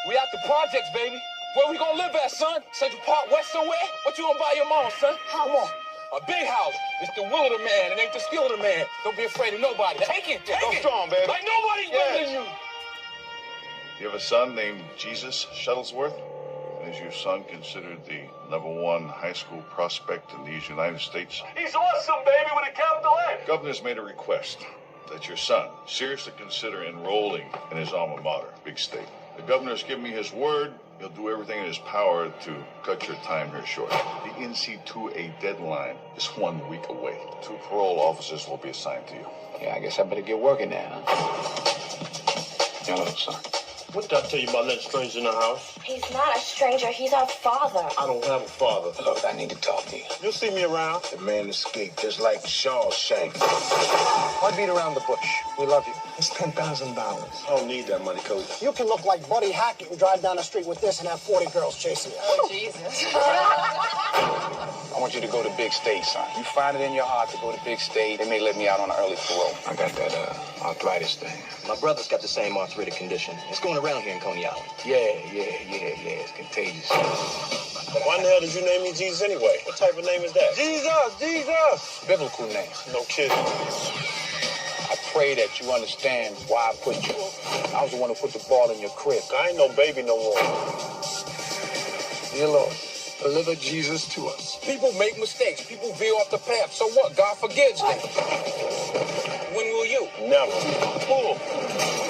We out the projects, baby. Where we gonna live at, son? Central Park West somewhere? What you gonna buy your mom, son? How long? A big house. It's the will of the man. It ain't the skill of the man. Don't be afraid of nobody. Take it. Take it. Strong, baby. Like nobody's better than you. You have a son named Jesus Shuttlesworth? Is your son considered the #1 high school prospect in these United States? He's awesome, baby, with a capital A. The governor's made a request that your son seriously consider enrolling in his alma mater, Big State. The governor's given me his word. He'll do everything in his power to cut your time here short. The NC2A deadline is 1 week away. 2 parole officers will be assigned to you. Yeah, I guess I better get working now, huh? Hello, son. What did I tell you about that stranger in the house? He's not a stranger. He's our father. I don't have a father. Look, I need to talk to you. You'll see me around. The man escaped just like Shawshank. Why beat around the bush? We love you. It's $10,000. I don't need that money, Coach. You can look like Buddy Hackett and drive down the street with this and have 40 girls chasing you. Oh, Jesus. I want you to go to Big State, son. You find it in your heart to go to Big State, they may let me out on an early parole. I got that arthritis thing. My brother's got the same arthritic condition. It's going around here in Coney Island. Yeah. It's contagious. Why in the hell did you name me Jesus anyway? What type of name is that? Jesus! Biblical name. No kidding. I pray that you understand why I put you. I was the one who put the ball in your crib. I ain't no baby no more. Dear Lord, deliver Jesus to us. People make mistakes. People veer off the path. So what? God forgives them. When will you? Never. Cool.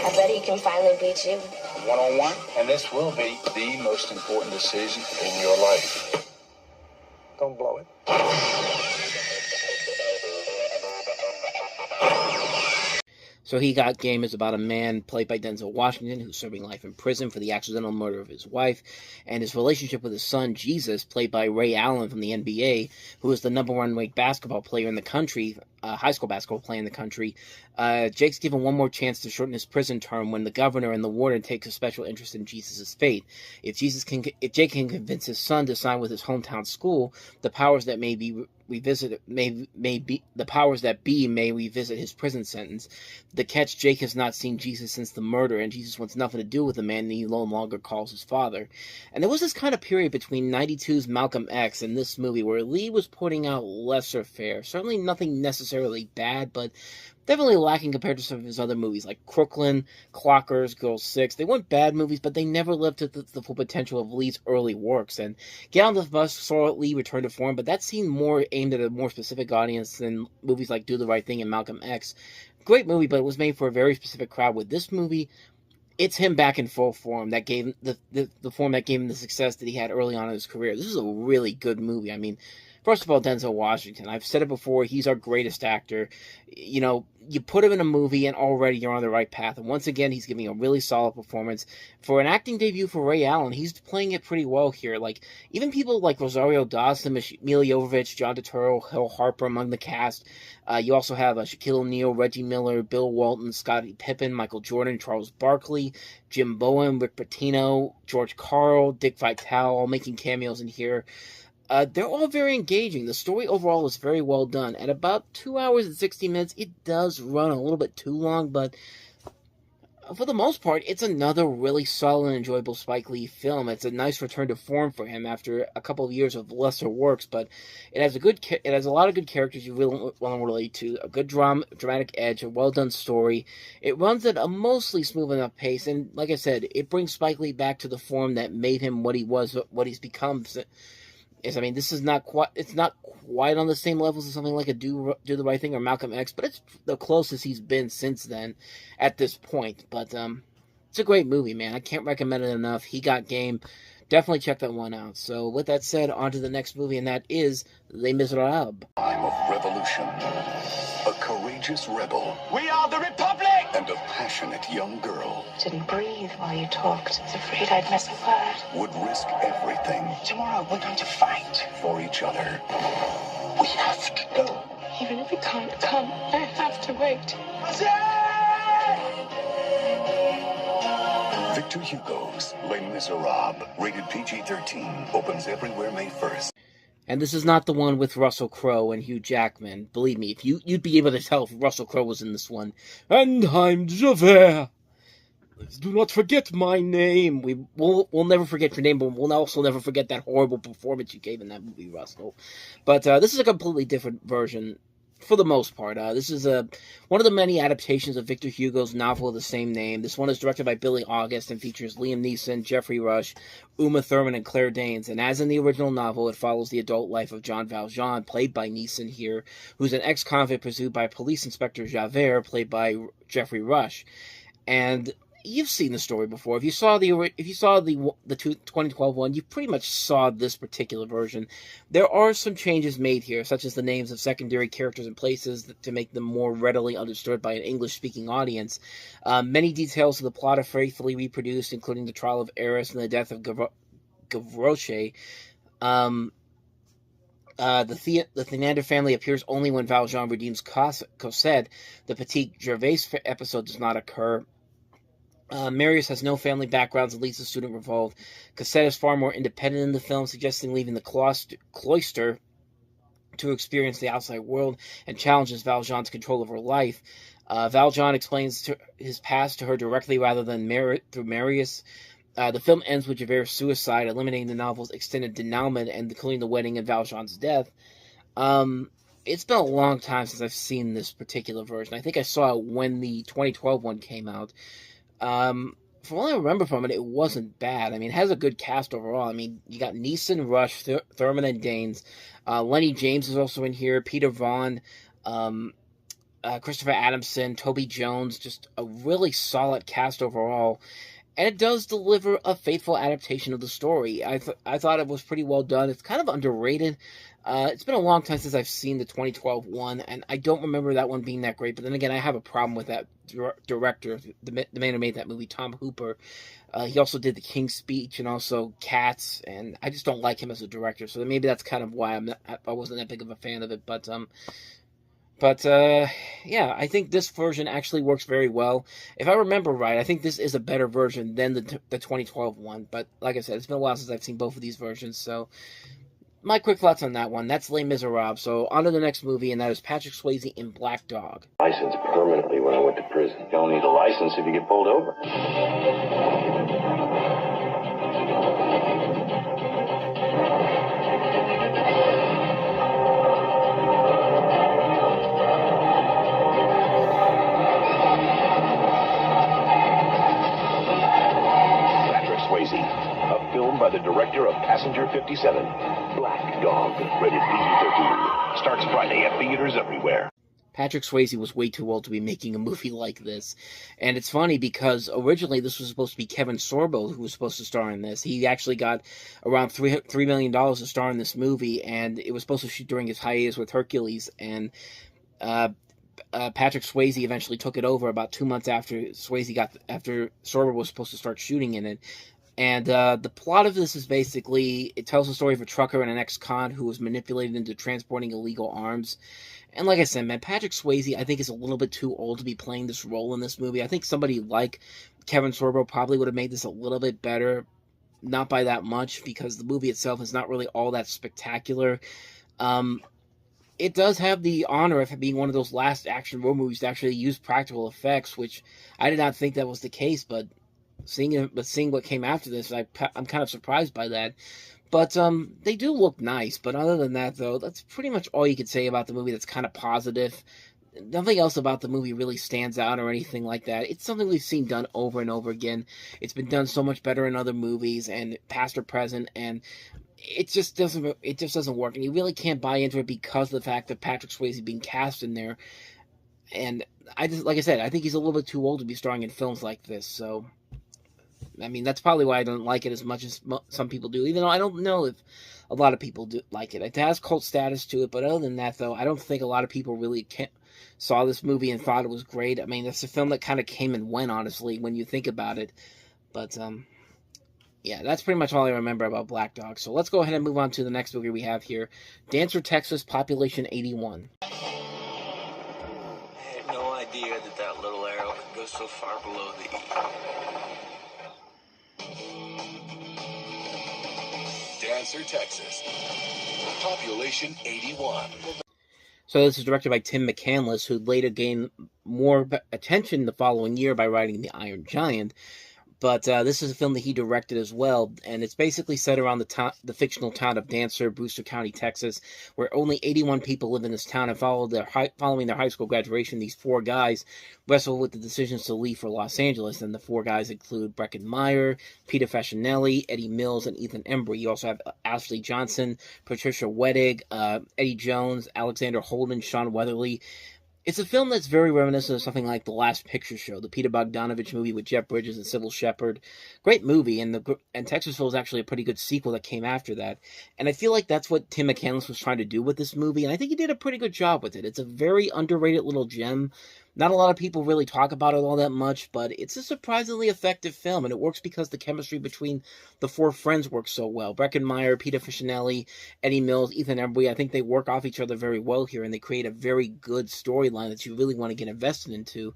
I bet he can finally beat you. One-on-one, and this will be the most important decision in your life. Don't blow it. So He Got Game is about a man played by Denzel Washington who's serving life in prison for the accidental murder of his wife, and his relationship with his son, Jesus, played by Ray Allen from the NBA, who is the #1 ranked basketball player in the country, high school basketball player in the country. Jake's given one more chance to shorten his prison term when the governor and the warden take a special interest in Jesus' fate. If Jake can convince his son to sign with his hometown school, the powers that may revisit his prison sentence. The catch: Jake has not seen Jesus since the murder, and Jesus wants nothing to do with the man he no longer calls his father. And there was this kind of period between '92's Malcolm X and this movie where Lee was putting out lesser fare. Certainly nothing necessarily bad, but definitely lacking compared to some of his other movies like Crooklyn, Clockers, Girl 6. They weren't bad movies, but they never lived to the full potential of Lee's early works. And Get on the Bus saw Lee return to form, but that seemed more aimed at a more specific audience than movies like Do the Right Thing and Malcolm X. Great movie, but it was made for a very specific crowd. With this movie, it's him back in full form that gave the form that gave him the success that he had early on in his career. This is a really good movie. I mean, first of all, Denzel Washington. I've said it before, he's our greatest actor. You know, you put him in a movie and already you're on the right path. And once again, he's giving a really solid performance. For an acting debut for Ray Allen, he's playing it pretty well here. Like, even people like Rosario Dawson, Milla Jovovich, John Turturro, Hill Harper among the cast. You also have Shaquille O'Neal, Reggie Miller, Bill Walton, Scottie Pippen, Michael Jordan, Charles Barkley, Jim Bowen, Rick Pitino, George Carl, Dick Vitale, all making cameos in here. They're all very engaging. The story overall is very well done. At about 2 hours and 60 minutes, it does run a little bit too long, but for the most part, it's another really solid and enjoyable Spike Lee film. It's a nice return to form for him after a couple of years of lesser works, but it has a lot of good characters you really want to relate to, a good dramatic edge, a well-done story. It runs at a mostly smooth enough pace, and like I said, it brings Spike Lee back to the form that made him what he was, what he's become. I mean, this is not quite on the same levels as something like a Do the Right Thing or Malcolm X, but it's the closest he's been since then at this point. But it's a great movie, man. I can't recommend it enough. He Got Game. Definitely check that one out. So with that said, on to the next movie, and that is Les Miserables. Time of revolution. A courageous rebel. We are the Republic! And a passionate young girl. Didn't breathe while you talked. I was afraid I'd miss a word. Would risk everything. Tomorrow we're going to fight. For each other. We have to go. Even if we can't come, I have to wait. Victor Hugo's Les Miserables, rated PG-13, opens everywhere May 1st. And this is not the one with Russell Crowe and Hugh Jackman. Believe me, if you'd be able to tell if Russell Crowe was in this one. And I'm Javert. Do not forget my name. We'll never forget your name, but we'll also never forget that horrible performance you gave in that movie, Russell. But this is a completely different version, for the most part. This is one of the many adaptations of Victor Hugo's novel of the same name. This one is directed by Billy August and features Liam Neeson, Jeffrey Rush, Uma Thurman, and Claire Danes. And as in the original novel, it follows the adult life of John Valjean, played by Neeson here, who's an ex-convict pursued by Police Inspector Javert, played by Jeffrey Rush. And you've seen the story before. If you saw the 2012 one, you pretty much saw this particular version. There are some changes made here, such as the names of secondary characters and places to make them more readily understood by an English-speaking audience. Many details of the plot are faithfully reproduced, including the trial of Eris and the death of Gavroche. The Thenander family appears only when Valjean redeems Cosette. The Petit Gervais episode does not occur. Marius has no family backgrounds and leads the student revolt. Cosette is far more independent in the film, suggesting leaving the cloister to experience the outside world, and challenges Valjean's control of her life. Valjean explains his past to her directly rather than through Marius. The film ends with Javert's suicide, eliminating the novel's extended denouement and including the wedding and Valjean's death. It's been a long time since I've seen this particular version. I think I saw it when the 2012 one came out. From what I remember from it, it wasn't bad. I mean, it has a good cast overall. I mean, you got Neeson, Rush, Thurman, and Danes. Lenny James is also in here. Peter Vaughn, Christopher Adamson, Toby Jones. Just a really solid cast overall. And it does deliver a faithful adaptation of the story. I thought it was pretty well done. It's kind of underrated. It's been a long time since I've seen the 2012 one, and I don't remember that one being that great. But then again, I have a problem with that director, the man who made that movie, Tom Hooper. He also did The King's Speech and also Cats, and I just don't like him as a director. So maybe that's kind of why I wasn't that big of a fan of it. But yeah, I think this version actually works very well. If I remember right, I think this is a better version than the 2012 one. But like I said, it's been a while since I've seen both of these versions, so my quick thoughts on that one. That's Les Miserables. So on to the next movie, and that is Patrick Swayze in Black Dog. License permanently when I went to prison. You don't need a license if you get pulled over. A film by the director of Passenger 57, Black Dog, rated PG-13. Starts Friday at theaters everywhere. Patrick Swayze was way too old to be making a movie like this. And it's funny because originally this was supposed to be Kevin Sorbo who was supposed to star in this. He actually got around $3 million to star in this movie, and it was supposed to shoot during his hiatus with Hercules. And Patrick Swayze eventually took it over about 2 months after Sorbo was supposed to start shooting in it. And the plot of this is basically, it tells the story of a trucker and an ex-con who was manipulated into transporting illegal arms. And like I said, man, Patrick Swayze, I think, is a little bit too old to be playing this role in this movie. I think somebody like Kevin Sorbo probably would have made this a little bit better. Not by that much, because the movie itself is not really all that spectacular. It does have the honor of being one of those last action road movies to actually use practical effects, which I did not think that was the case, but seeing what came after this, I'm kind of surprised by that. But they do look nice. But other than that, though, that's pretty much all you could say about the movie that's kind of positive. Nothing else about the movie really stands out or anything like that. It's something we've seen done over and over again. It's been done so much better in other movies, and past or present, and it just doesn't work. And you really can't buy into it because of the fact that Patrick Swayze being cast in there. And like I said, I think he's a little bit too old to be starring in films like this. So I mean, that's probably why I don't like it as much as some people do, even though I don't know if a lot of people do like it. It has cult status to it, but other than that, though, I don't think a lot of people really saw this movie and thought it was great. I mean, it's a film that kind of came and went, honestly, when you think about it. But, yeah, that's pretty much all I remember about Black Dog. So let's go ahead and move on to the next movie we have here. Dancer, Texas, Population 81. I had no idea that little arrow could go so far below the E. Dancer, Texas. Population 81. So this is directed by Tim McCandless, who later gained more attention the following year by writing The Iron Giant. But this is a film that he directed as well, and it's basically set around the fictional town of Dancer, Brewster County, Texas, where only 81 people live in this town, and following their high school graduation, these 4 guys wrestle with the decisions to leave for Los Angeles. And the 4 guys include Breckin Meyer, Peter Facinelli, Eddie Mills, and Ethan Embry. You also have Ashley Johnson, Patricia Wettig, Eddie Jones, Alexander Holden, Sean Weatherly. It's a film that's very reminiscent of something like The Last Picture Show, the Peter Bogdanovich movie with Jeff Bridges and Sybil Shepherd. Great movie, and Texasville is actually a pretty good sequel that came after that. And I feel like that's what Tim McCandless was trying to do with this movie, and I think he did a pretty good job with it. It's a very underrated little gem. Not a lot of people really talk about it all that much, but it's a surprisingly effective film, and it works because the chemistry between the 4 friends works so well. Breckin Meyer, Peter Facinelli, Eddie Mills, Ethan Embry, I think they work off each other very well here, and they create a very good storyline that you really want to get invested into.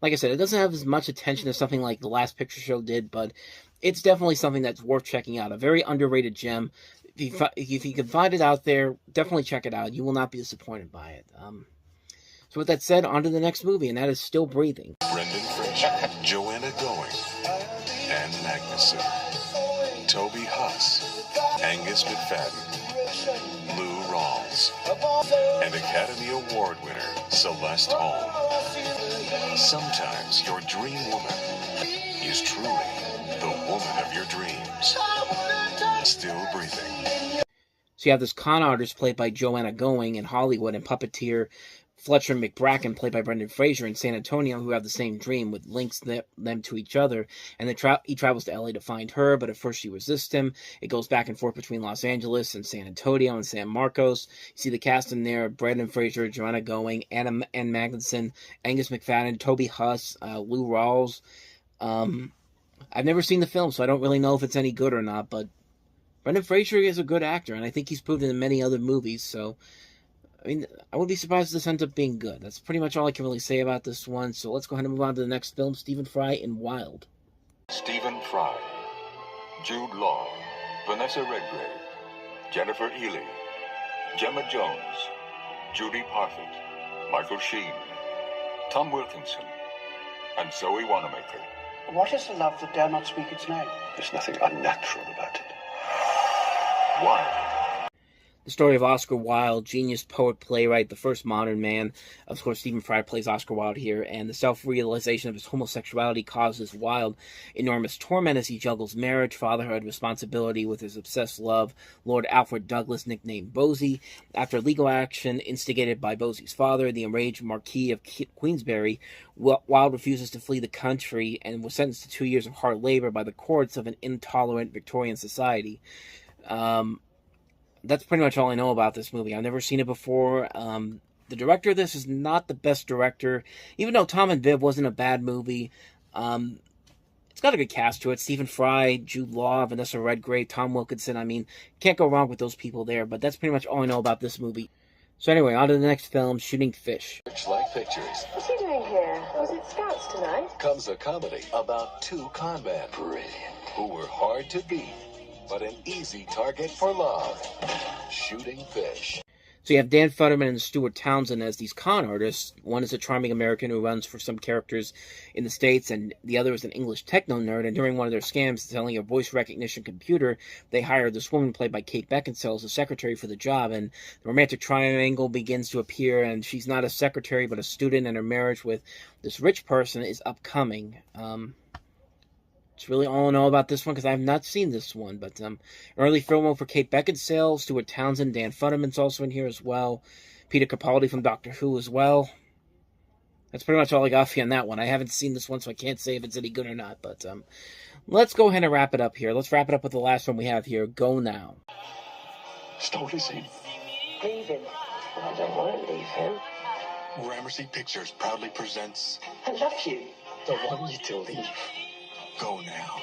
Like I said, it doesn't have as much attention as something like The Last Picture Show did, but it's definitely something that's worth checking out. A very underrated gem. If you can find it out there, definitely check it out. You will not be disappointed by it. So with that said, on to the next movie, and that is Still Breathing. Brendan Fraser, Joanna Going, Ann Magnuson, Toby Huss, Angus McFadden, Lou Rawls, and Academy Award winner Celeste Holm. Sometimes your dream woman is truly the woman of your dreams. Still breathing. So you have this con artist played by Joanna Going in Hollywood, and puppeteer Fletcher McBracken, played by Brendan Fraser, in San Antonio, who have the same dream, which links them to each other. And he travels to LA to find her, but at first she resists him. It goes back and forth between Los Angeles and San Antonio and San Marcos. You see the cast in there: Brendan Fraser, Joanna Going, Ann Magnuson, Angus McFadden, Toby Huss, Lou Rawls. I've never seen the film, so I don't really know if it's any good or not, but Brendan Fraser is a good actor, and I think he's proved it in many other movies, so I mean, I would be surprised if this ends up being good. That's pretty much all I can really say about this one. So let's go ahead and move on to the next film, Stephen Fry in Wild. Stephen Fry, Jude Law, Vanessa Redgrave, Jennifer Ely, Gemma Jones, Judy Parfitt, Michael Sheen, Tom Wilkinson, and Zoe Wanamaker. What is a love that dare not speak its name? There's nothing unnatural about it. Wild. The story of Oscar Wilde, genius poet, playwright, the first modern man. Of course, Stephen Fry plays Oscar Wilde here, and the self-realization of his homosexuality causes Wilde enormous torment as he juggles marriage, fatherhood, responsibility with his obsessed love, Lord Alfred Douglas, nicknamed Bosie. After legal action instigated by Bosie's father, the enraged Marquis of Queensberry, Wilde refuses to flee the country and was sentenced to 2 years of hard labor by the courts of an intolerant Victorian society. That's pretty much all I know about this movie. I've never seen it before. The director of this is not the best director. Even though Tom and Viv wasn't a bad movie, it's got a good cast to it. Stephen Fry, Jude Law, Vanessa Redgrave, Tom Wilkinson. I mean, can't go wrong with those people there. But that's pretty much all I know about this movie. So anyway, on to the next film, Shooting Fish. Like pictures. What's he doing here? Was it Scouts tonight? Comes a comedy about 2 con men. Brilliant. Who were hard to beat, but an easy target for love. Shooting Fish. So you have Dan Futterman and Stuart Townsend as these con artists. One is a charming American who runs for some characters in the States, and the other is an English techno nerd. And during one of their scams selling a voice recognition computer, they hired this woman played by Kate Beckinsale as a secretary for the job. And the romantic triangle begins to appear, and she's not a secretary but a student, and her marriage with this rich person is upcoming. It's really all I know about this one because I have not seen this one. But early promo for Kate Beckinsale, Stuart Townsend, Dan Futterman's also in here as well. Peter Capaldi from Doctor Who as well. That's pretty much all I got for you on that one. I haven't seen this one, so I can't say if it's any good or not. But let's go ahead and wrap it up here. Let's wrap it up with the last one we have here, Go Now. Stole his in. Leave him. I don't want to leave him. Gramercy Pictures proudly presents I love you. Don't want you to leave. Go Now.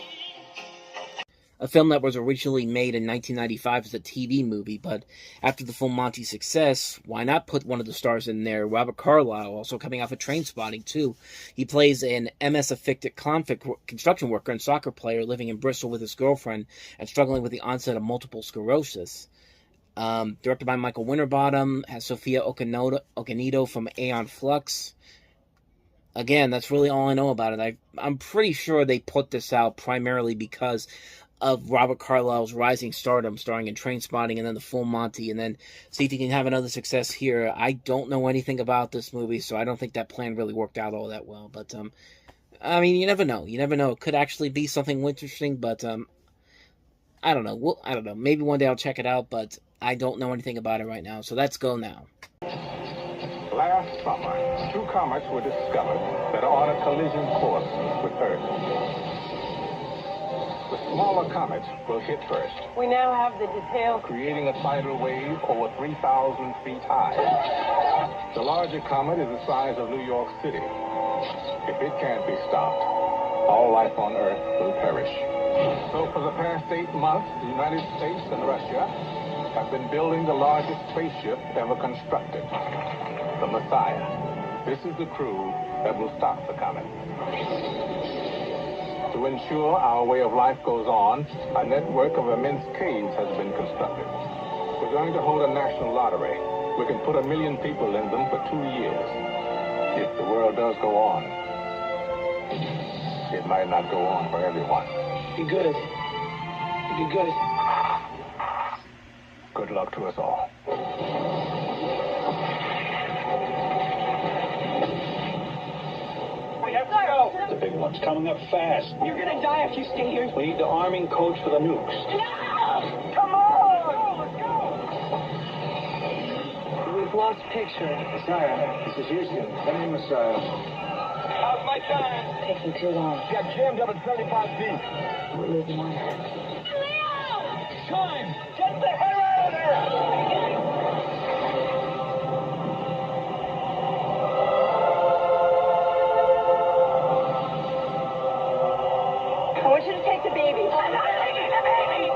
A film that was originally made in 1995 as a TV movie, but after the Full Monty success, why not put one of the stars in there? Robert Carlyle, also coming off of Trainspotting, too. He plays an MS-afflicted construction worker and soccer player living in Bristol with his girlfriend and struggling with the onset of multiple sclerosis. Directed by Michael Winterbottom, has Sophia Okonedo from Aeon Flux. Again, that's really all I know about it. I'm pretty sure they put this out primarily because of Robert Carlyle's Rising Stardom, starring in Trainspotting and then The Full Monty, and then see if he can have another success here. I don't know anything about this movie, so I don't think that plan really worked out all that well. But, I mean, you never know. You never know. It could actually be something interesting, but, I don't know. Well, I don't know. Maybe one day I'll check it out, but I don't know anything about it right now. So let's go now. Last summer, 2 comets were discovered that are on a collision course with Earth. The smaller comets will hit first. We now have the details. Creating a tidal wave over 3,000 feet high. The larger comet is the size of New York City. If it can't be stopped, all life on Earth will perish. So for the past 8 months, the United States and Russia have been building the largest spaceship ever constructed. The Messiah. This is the crew that will stop the comet. To ensure our way of life goes on, a network of immense caves has been constructed. We're going to hold a national lottery. We can put 1 million people in them for 2 years. If the world does go on, it might not go on for everyone. Be good. Be good. Good luck to us all. The big one's coming up fast. You're gonna die if you stay here. We need the arming codes for the nukes. No! Come on! Let's go! We've lost picture. Messiah, this is Houston. Send me Messiah. How's my time? Taking too long. Got jammed up at 75 feet. We're losing one. Time! Get the hell out of there! I want you to take the baby. I'm not taking the baby!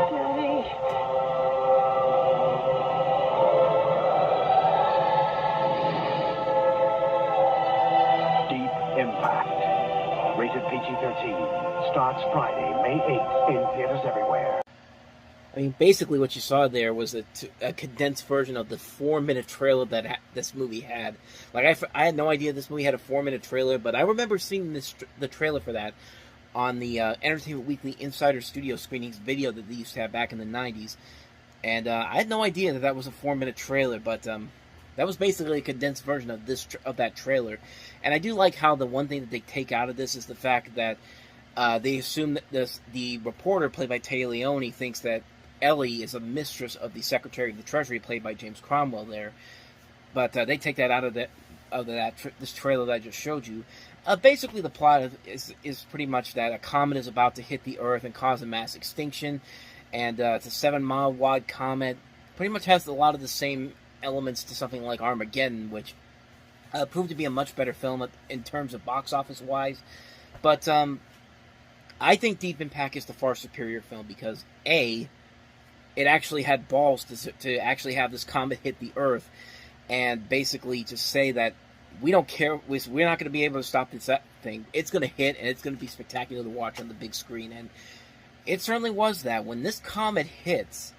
Daddy. Deep Impact. Rated PG-13. Starts Friday, May 8th in theaters everywhere. I mean, basically what you saw there was a condensed version of the 4-minute trailer that this movie had. Like, I had no idea this movie had a 4-minute trailer, but I remember seeing the trailer for that on the Entertainment Weekly Insider Studio Screenings video that they used to have back in the 90s. And I had no idea that was a 4-minute trailer, but that was basically a condensed version of that trailer. And I do like how the one thing that they take out of this is the fact that they assume that the reporter, played by Tay Leone, thinks that Ellie is a mistress of the Secretary of the Treasury, played by James Cromwell there. But they take that out of this trailer that I just showed you. Basically, the plot is pretty much that a comet is about to hit the Earth and cause a mass extinction. And it's a 7-mile wide comet. Pretty much has a lot of the same elements to something like Armageddon, which proved to be a much better film in terms of box office-wise. But I think Deep Impact is the far superior film because, A, it actually had balls to actually have this comet hit the Earth and basically to say that we don't care, we're not going to be able to stop this thing. It's going to hit, and it's going to be spectacular to watch on the big screen. And it certainly was that. When this comet hits,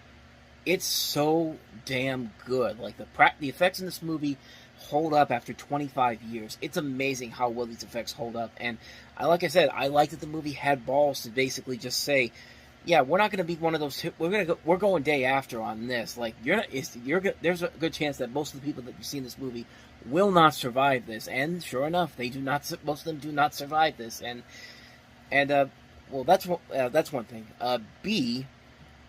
it's so damn good. Like, the effects in this movie hold up after 25 years. It's amazing how well these effects hold up. And like I said, I like that the movie had balls to basically just say, yeah, we're not going to be one of those. We're going day after on this. Like, there's a good chance that most of the people that you see in this movie will not survive this. And sure enough, they do not. Most of them do not survive this. And well, that's one thing. B,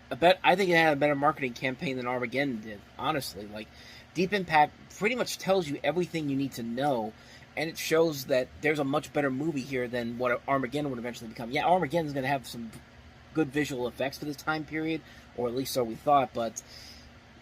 I think it had a better marketing campaign than Armageddon did. Honestly, like, Deep Impact pretty much tells you everything you need to know, and it shows that there's a much better movie here than what Armageddon would eventually become. Yeah, Armageddon's going to have some good visual effects for this time period, or at least so we thought, but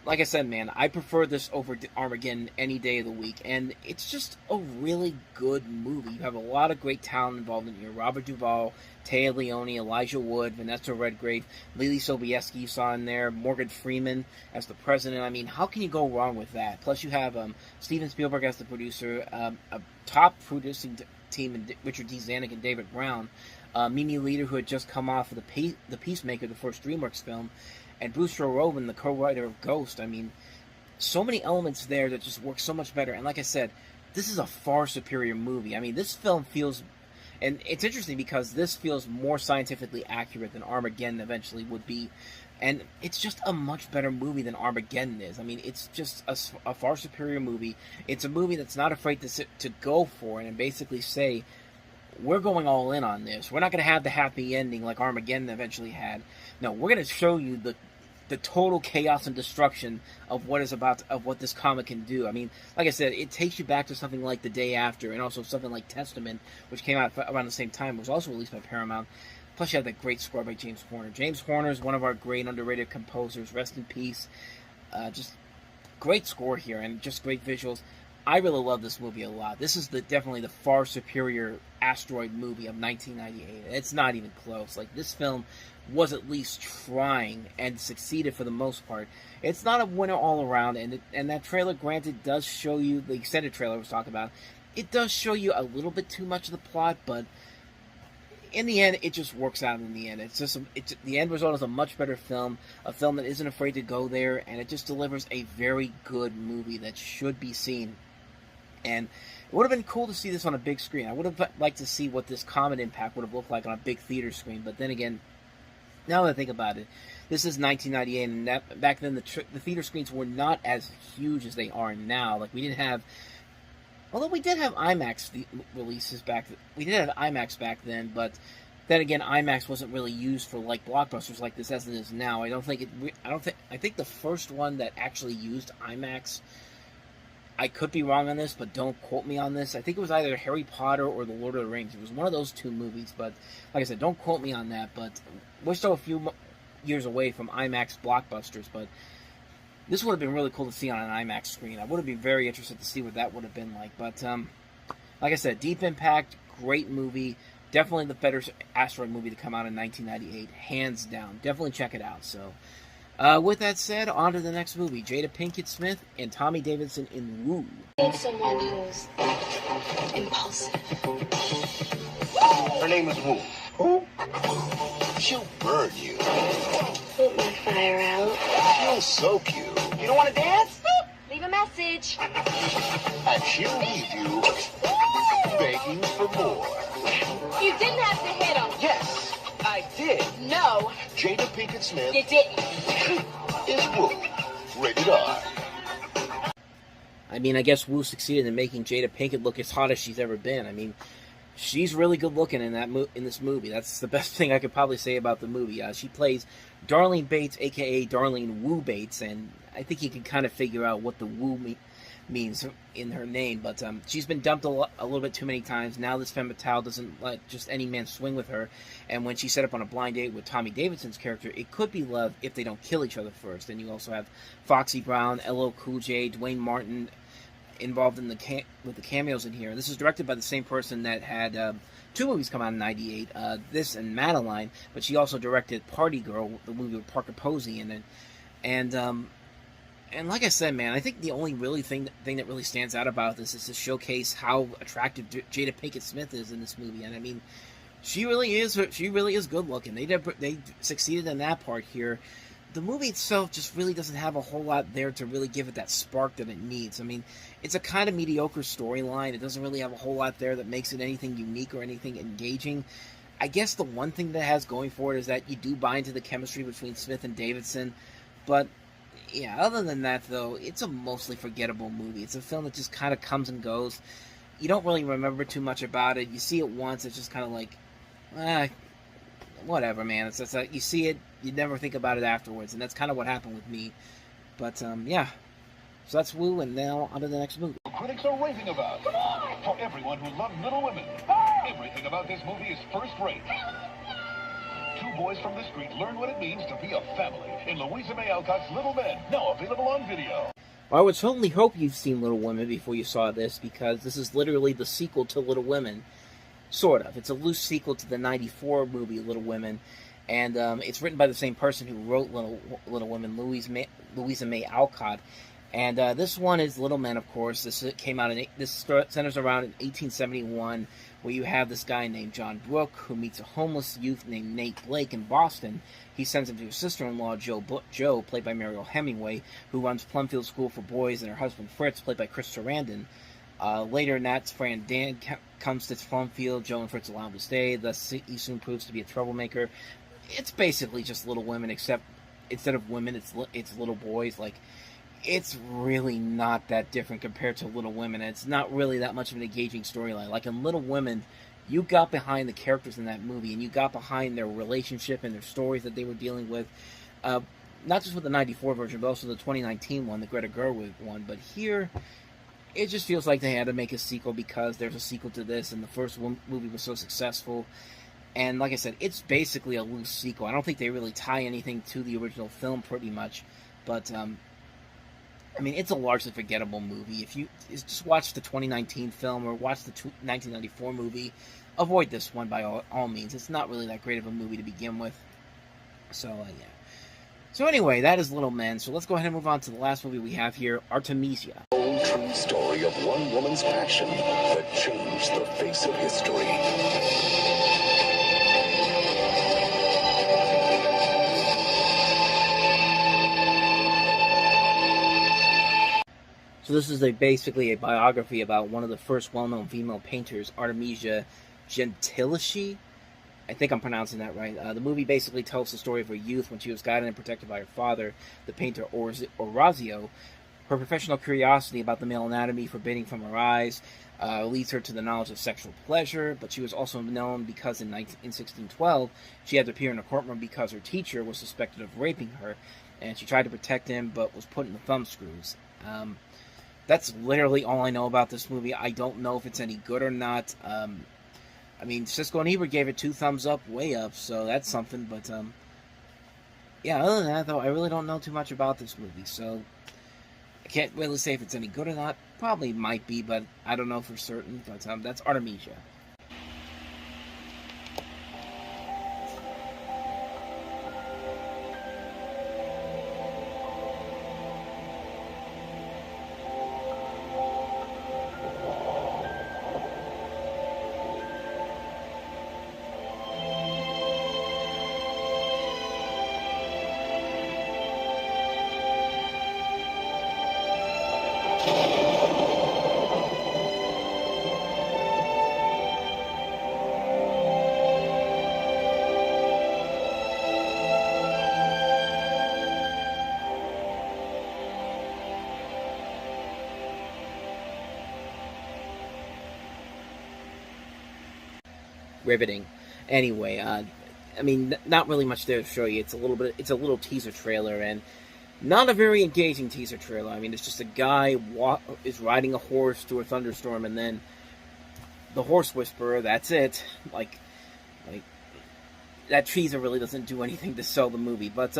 like I said, man, I prefer this over Armageddon any day of the week, and it's just a really good movie. You have a lot of great talent involved in here. Robert Duvall, Taya Leone, Elijah Wood, Vanessa Redgrave, Lily Sobieski you saw in there, Morgan Freeman as the president. I mean, how can you go wrong with that? Plus you have Steven Spielberg as the producer, a top producing team, and Richard D. Zanuck and David Brown, Mimi Leader, who had just come off of the Peacemaker, the first DreamWorks film, and Bruce Robin, the co-writer of Ghost. I mean, so many elements there that just work so much better. And like I said, this is a far superior movie. I mean, this film feels, and it's interesting because this feels more scientifically accurate than Armageddon eventually would be. And it's just a much better movie than Armageddon is. I mean, it's just a far superior movie. It's a movie that's not afraid to go for it and basically say, we're going all in on this. We're not going to have the happy ending like Armageddon eventually had. No, we're going to show you the total chaos and destruction of what this comic can do. I mean, like I said, it takes you back to something like The Day After, and also something like Testament, which came out around the same time, was also released by Paramount. Plus, you have that great score by James Horner. James Horner is one of our great underrated composers. Rest in peace. Just great score here, and just great visuals. I really love this movie a lot. This is definitely the far superior Asteroid movie of 1998. It's not even close. Like, this film was at least trying and succeeded for the most part. It's not a winner all around, and that trailer, granted, does show you, the extended trailer I was talking about, it does show you a little bit too much of the plot, but in the end, it just works out in the end. It's just the end result is a much better film, a film that isn't afraid to go there, and it just delivers a very good movie that should be seen. And it would have been cool to see this on a big screen. I would have liked to see what this Comet Impact would have looked like on a big theater screen, but then again, now that I think about it, this is 1998, and back then the theater screens were not as huge as they are now. Like, we didn't have, although we did have IMAX releases back. We did have IMAX back then, but then again, IMAX wasn't really used for like blockbusters like this as it is now. I think the first one that actually used IMAX, I could be wrong on this, but don't quote me on this. I think it was either Harry Potter or The Lord of the Rings. It was one of those two movies, but like I said, don't quote me on that. But we're still a few years away from IMAX blockbusters, but this would have been really cool to see on an IMAX screen. I would have been very interested to see what that would have been like. But like I said, Deep Impact, great movie. Definitely the better Asteroid movie to come out in 1998, hands down. Definitely check it out. So, with that said, on to the next movie. Jada Pinkett Smith and Tommy Davidson in Woo. I need someone who's impulsive. Her name is Woo. Who? She'll burn you. Put my fire out. She'll soak you. You don't want to dance? Leave a message. And she'll leave you begging for more. You didn't have to hit him. Yes, I did. No. Jada Pinkett Smith You didn't. is Woo. Rated R. I mean, I guess Woo succeeded in making Jada Pinkett look as hot as she's ever been. I mean, she's really good looking in this movie. That's the best thing I could probably say about the movie. She plays Darlene Bates, a.k.a. Darlene Woo Bates, and I think you can kind of figure out what the Woo means in her name, but she's been dumped a little bit too many times. Now this femme fatale doesn't let just any man swing with her, and when she set up on a blind date with Tommy Davidson's character, it could be love if they don't kill each other first. And you also have Foxy Brown, LL Cool J, Dwayne Martin involved in with the cameos in here. This is directed by the same person that had two movies come out in '98, this and Madeline, but she also directed Party Girl, the movie with Parker Posey in it. And like I said, man, I think the only really thing that really stands out about this is to showcase how attractive Jada Pinkett Smith is in this movie. And I mean, she really is good looking. They succeeded in that part here. The movie itself just really doesn't have a whole lot there to really give it that spark that it needs. I mean, it's a kind of mediocre storyline. It doesn't really have a whole lot there that makes it anything unique or anything engaging. I guess the one thing that it has going for it is that you do buy into the chemistry between Smith and Davidson, but yeah, other than that, though, it's a mostly forgettable movie. It's a film that just kind of comes and goes. You don't really remember too much about it. You see it once, it's just kind of like, whatever, man. It's just like, you see it, you never think about it afterwards, and that's kind of what happened with me. But, yeah. So that's Woo, and now on to the next movie. Critics are raving about. For everyone who loves Little Women, everything about this movie is first rate. Two boys from the street learn what it means to be a family in Louisa May Alcott's Little Men, now available on video. Well, I would certainly hope you've seen Little Women before you saw this, because this is literally the sequel to Little Women. Sort of. It's a loose sequel to the '94 movie Little Women, and it's written by the same person who wrote Little Women, Louisa May Alcott. And this one is Little Men, of course. This centers around in 1871, where you have this guy named John Brooke, who meets a homeless youth named Nate Blake in Boston. He sends him to his sister-in-law, Jo, played by Mariel Hemingway, who runs Plumfield School for Boys, and her husband Fritz, played by Chris Sarandon. Later, Nat's friend Dan comes to Plumfield. Joe and Fritz allow him to stay, thus he soon proves to be a troublemaker. It's basically just Little Women, except instead of women, it's little boys. Like, it's really not that different compared to Little Women, and it's not really that much of an engaging storyline. Like, in Little Women, you got behind the characters in that movie, and you got behind their relationship and their stories that they were dealing with. Not just with the 94 version, but also the 2019 one, the Greta Gerwig one. But here, it just feels like they had to make a sequel because there's a sequel to this, and the first movie was so successful. And like I said, it's basically a loose sequel. I don't think they really tie anything to the original film pretty much. But, I mean, it's a largely forgettable movie. If you just watch the 2019 film or watch the 1994 movie, avoid this one by all means. It's not really that great of a movie to begin with. So, yeah. So anyway, that is Little Men. So let's go ahead and move on to the last movie we have here, Artemisia. Old true story of one woman's passion that changed the face of history. So this is basically a biography about one of the first well-known female painters, Artemisia Gentileschi. I think I'm pronouncing that right. The movie basically tells the story of her youth when she was guided and protected by her father, the painter Orazio. Her professional curiosity about the male anatomy forbidding from her eyes leads her to the knowledge of sexual pleasure, but she was also known because in 1612 she had to appear in a courtroom because her teacher was suspected of raping her, and she tried to protect him but was put in the thumbscrews. That's literally all I know about this movie. I don't know if it's any good or not. I mean, Siskel and Ebert gave it 2 thumbs up, way up, so that's something, but, yeah, other than that, though, I really don't know too much about this movie, so I can't really say if it's any good or not. Probably might be, but I don't know for certain, but, that's Artemisia. Riveting. Anyway, I mean, not really much there to show you. It's a little teaser trailer, and not a very engaging teaser trailer. I mean, it's just a guy is riding a horse through a thunderstorm, and then the horse whisperer. That's it. Like that teaser really doesn't do anything to sell the movie. But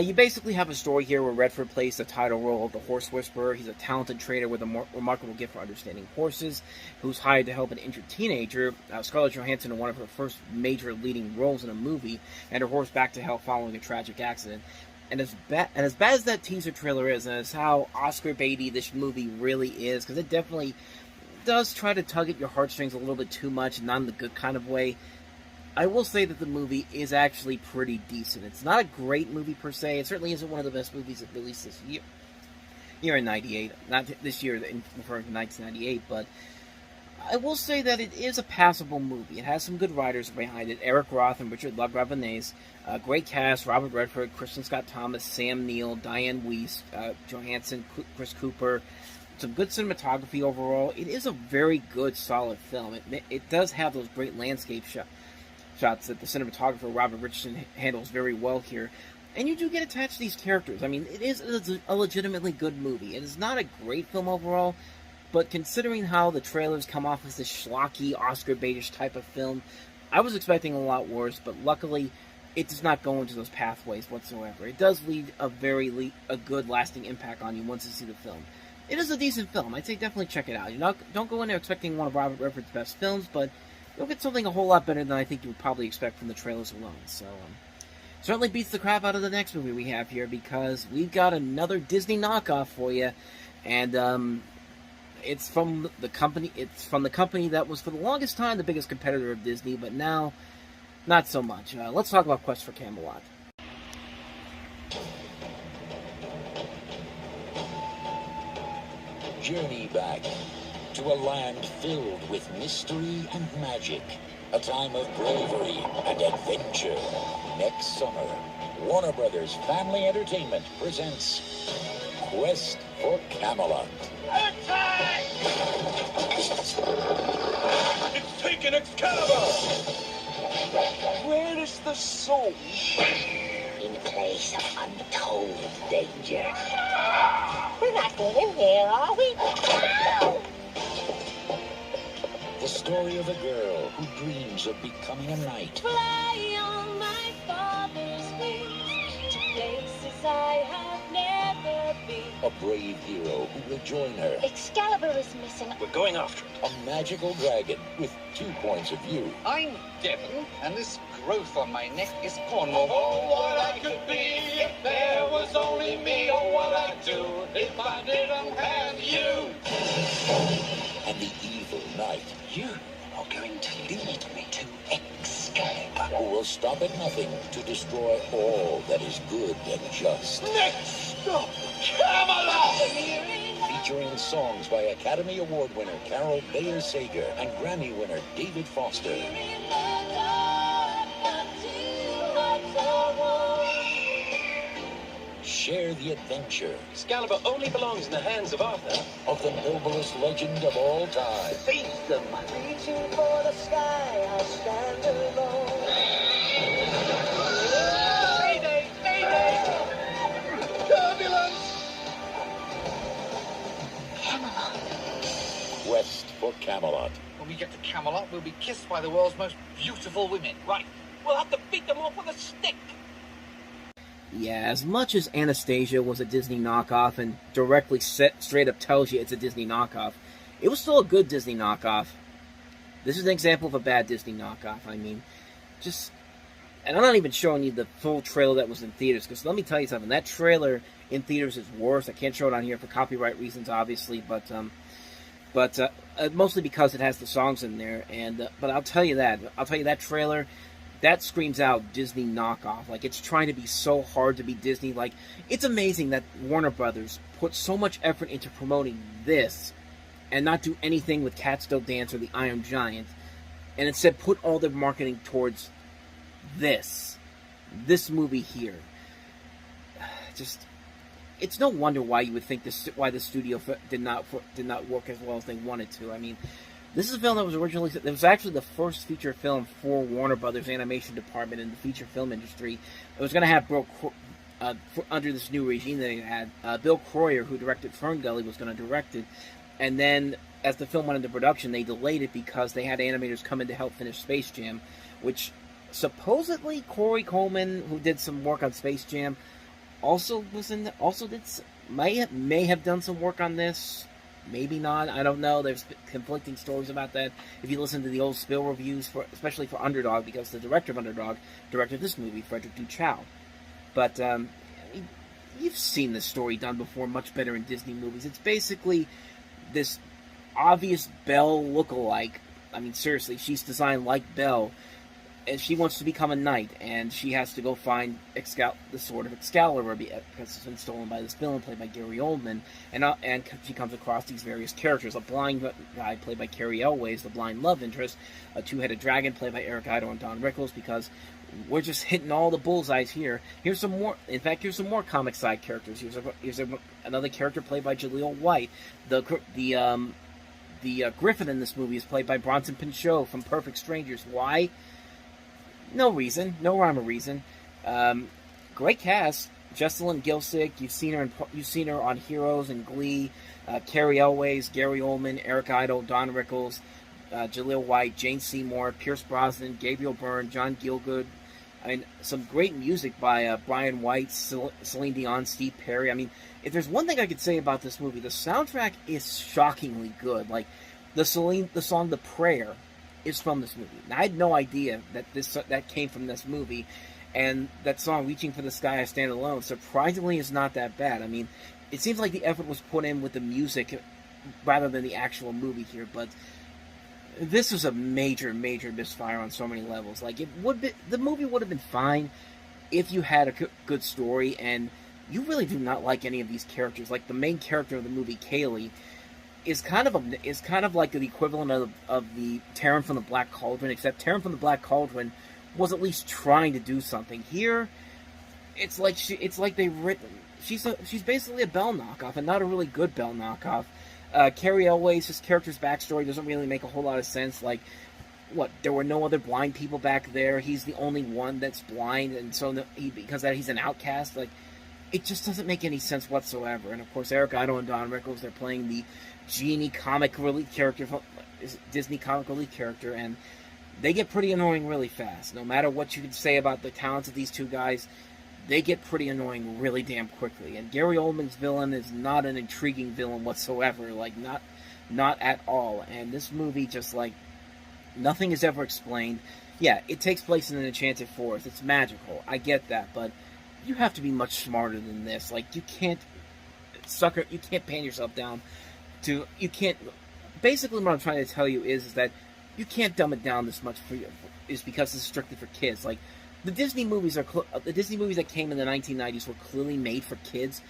you basically have a story here where Redford plays the title role of the horse whisperer. He's a talented trader with a remarkable gift for understanding horses, who's hired to help an injured teenager, Scarlett Johansson, in one of her first major leading roles in a movie, and her horse back to health following a tragic accident. And as bad as that teaser trailer is, and as how Oscar baity this movie really is, because it definitely does try to tug at your heartstrings a little bit too much, not in the good kind of way, I will say that the movie is actually pretty decent. It's not a great movie per se. It certainly isn't one of the best movies that released this year in 98. Not this year, referring to 1998, but I will say that it is a passable movie. It has some good writers behind it. Eric Roth and Richard LaGravenese. Great cast. Robert Redford, Kristen Scott Thomas, Sam Neill, Diane Weiss, Johansson, Chris Cooper. Some good cinematography overall. It is a very good, solid film. It does have those great landscape shots that the cinematographer Robert Richardson handles very well here. And you do get attached to these characters. I mean, it is a legitimately good movie. It is not a great film overall, but considering how the trailers come off as this schlocky, Oscar baitish type of film, I was expecting a lot worse, but luckily, it does not go into those pathways whatsoever. It does leave a good, lasting impact on you once you see the film. It is a decent film. I'd say definitely check it out. Don't go in there expecting one of Robert Redford's best films, but you'll get something a whole lot better than I think you would probably expect from the trailers alone. So, certainly beats the crap out of the next movie we have here, because we've got another Disney knockoff for you. And, It's from the company. It's from the company that was for the longest time the biggest competitor of Disney, but now not so much. Let's talk about Quest for Camelot. Journey back to a land filled with mystery and magic. A time of bravery and adventure. Next summer, Warner Brothers Family Entertainment presents Quest for Camelot. Attack! It's taken Excalibur! Where is the soul? In a place of untold danger. We're not going in there, are we? The story of a girl who dreams of becoming a knight. Fly on my father's wings to places I have never been. A brave hero who will join her. Excalibur is missing. We're going after it. A magical dragon with 2 points of view. I'm Devon, and this growth on my neck is Cornwall. Oh, what I could be if there was only me. Oh, what I'd do if I didn't have you. And the evil knight. You are going to lead me to Excalibur. Who will stop at nothing to destroy all that is good and just. Next stop, Camelot! Featuring songs by Academy Award winner Carol Bayer Sager and Grammy winner David Foster. Share the adventure. Excalibur only belongs in the hands of Arthur. Of the noblest legend of all time. Face them. Reaching for the sky, I stand alone. Mayday! Mayday! Turbulence! Camelot. Quest for Camelot. When we get to Camelot, we'll be kissed by the world's most beautiful women. Right. We'll have to beat them off with a stick. Yeah, as much as Anastasia was a Disney knockoff and directly straight up tells you it's a Disney knockoff, it was still a good Disney knockoff. This is an example of a bad Disney knockoff. I mean, and I'm not even showing you the full trailer that was in theaters, because let me tell you something, that trailer in theaters is worse. I can't show it on here for copyright reasons, obviously, but mostly because it has the songs in there. But I'll tell you that trailer, that screams out Disney knockoff. Like, it's trying to be so hard to be Disney. Like, it's amazing that Warner Brothers put so much effort into promoting this and not do anything with Cat Still Dance or The Iron Giant, and instead put all their marketing towards this movie here. It's no wonder why you would think why the studio did not work as well as they wanted to. I mean, this is a film that was actually the first feature film for Warner Brothers Animation Department in the feature film industry. It was going to have under this new regime they had, Bill Croyer, who directed Ferngully, was going to direct it. And then, as the film went into production, they delayed it because they had animators come in to help finish Space Jam, which supposedly Corey Coleman, who did some work on Space Jam, may have done some work on this. Maybe not. I don't know. There's conflicting stories about that. If you listen to the old Spill reviews, especially for Underdog, because the director of Underdog directed this movie, Frederick Du Chow. But you've seen this story done before, much better in Disney movies. It's basically this obvious Belle look-alike. I mean, seriously, she's designed like Belle, and she wants to become a knight, and she has to go find the Sword of Excalibur because it's been stolen by this villain played by Gary Oldman, and she comes across these various characters: a blind guy played by Carrie Elways, the blind love interest, a two-headed dragon played by Eric Idle and Don Rickles, because we're just hitting all the bullseyes here. Here's some more. In fact, here's some more comic side characters. Here's another character played by Jaleel White. The Griffin in this movie is played by Bronson Pinchot from Perfect Strangers. Why? No reason. No rhyme or reason. Great cast. Jessalyn Gilsick. You've seen her on Heroes and Glee. Carrie Elways, Gary Oldman, Eric Idle, Don Rickles, Jaleel White, Jane Seymour, Pierce Brosnan, Gabriel Byrne, John Gielgud. I mean, some great music by Brian White, Celine Dion, Steve Perry. I mean, if there's one thing I could say about this movie, the soundtrack is shockingly good. Like, the song "The Prayer" is from this movie. Now, I had no idea that came from this movie, and that song "Reaching for the Sky I Stand Alone" surprisingly is not that bad. I mean, it seems like the effort was put in with the music rather than the actual movie here. But this was a major misfire on so many levels. Like, the movie would have been fine if you had a good story, and you really do not like any of these characters. Like, the main character of the movie, Kaylee, is kind of like the equivalent of the Terran from the Black Cauldron, except Terran from the Black Cauldron was at least trying to do something. Here, it's like they've written. She's basically a Belle knockoff, and not a really good Belle knockoff. Carrie Elway's, his character's backstory doesn't really make a whole lot of sense. Like, what, there were no other blind people back there. He's the only one that's blind, and so because he's an outcast. Like, it just doesn't make any sense whatsoever. And of course, Eric Idle and Don Rickles, they're playing the genie comic relief character, Disney comic relief character, and they get pretty annoying really fast. No matter what you can say about the talents of these two guys, they get pretty annoying really damn quickly. And Gary Oldman's villain is not an intriguing villain whatsoever. Like, not at all. And this movie, just like, nothing is ever explained. Yeah, it takes place in an enchanted forest. It's magical. I get that, but you have to be much smarter than this. Like, you can't pan yourself down to, you can't, basically what I'm trying to tell you is that you can't dumb it down this much is because it's strictly for kids. Like, the Disney movies that came in the 1990s were clearly made for kids,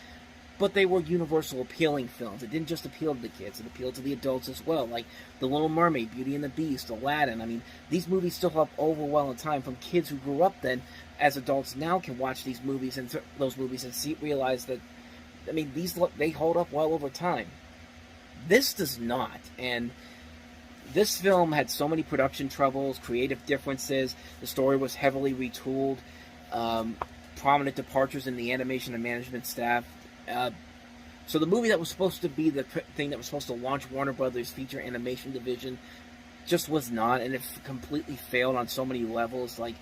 but they were universal appealing films. It didn't just appeal to the kids, it appealed to the adults as well, like The Little Mermaid, Beauty and the Beast, Aladdin. I mean, these movies still hold up over well in time from kids who grew up then, as adults now can watch these movies and realize that, I mean, they hold up well over time. This does not, and this film had so many production troubles, creative differences, the story was heavily retooled, prominent departures in the animation and management staff. So the movie that was supposed to be the thing that was supposed to launch Warner Brothers' feature animation division just was not, and it completely failed on so many levels. Like,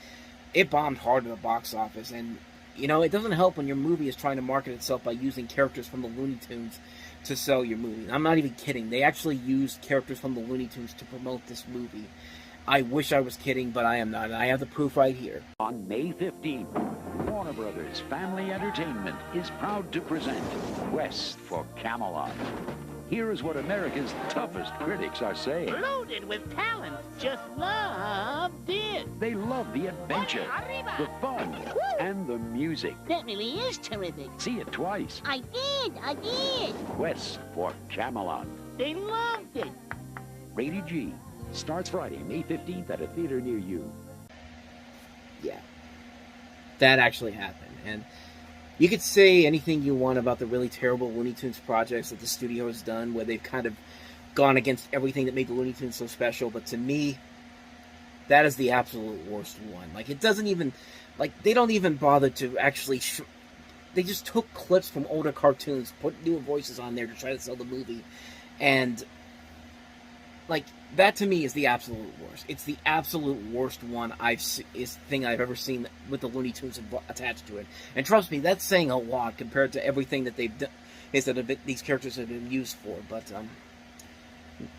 it bombed hard at the box office, and, you know, it doesn't help when your movie is trying to market itself by using characters from the Looney Tunes to sell your movie. I'm not even kidding. They actually used characters from the Looney Tunes to promote this movie. I wish I was kidding, but I am not, and I have the proof right here. On May 15th, Warner Brothers Family Entertainment is proud to present Quest for Camelot. Here is what America's toughest critics are saying. Loaded with talent. Just loved it. They love the adventure, the fun, and the music. That really is terrific. See it twice. I did. Quest for Camelot. They loved it. Rated G. Starts Friday, May 15th at a theater near you. Yeah. That actually happened. And you could say anything you want about the really terrible Looney Tunes projects that the studio has done, where they've kind of gone against everything that made the Looney Tunes so special, but to me, that is the absolute worst one. Like, it doesn't even, like, they don't even bother to actually, they just took clips from older cartoons, put new voices on there to try to sell the movie, and, like, that to me is the absolute worst. It's the absolute worst one thing I've ever seen with the Looney Tunes attached to it. And trust me, that's saying a lot compared to everything that they've done, these characters have been used for. But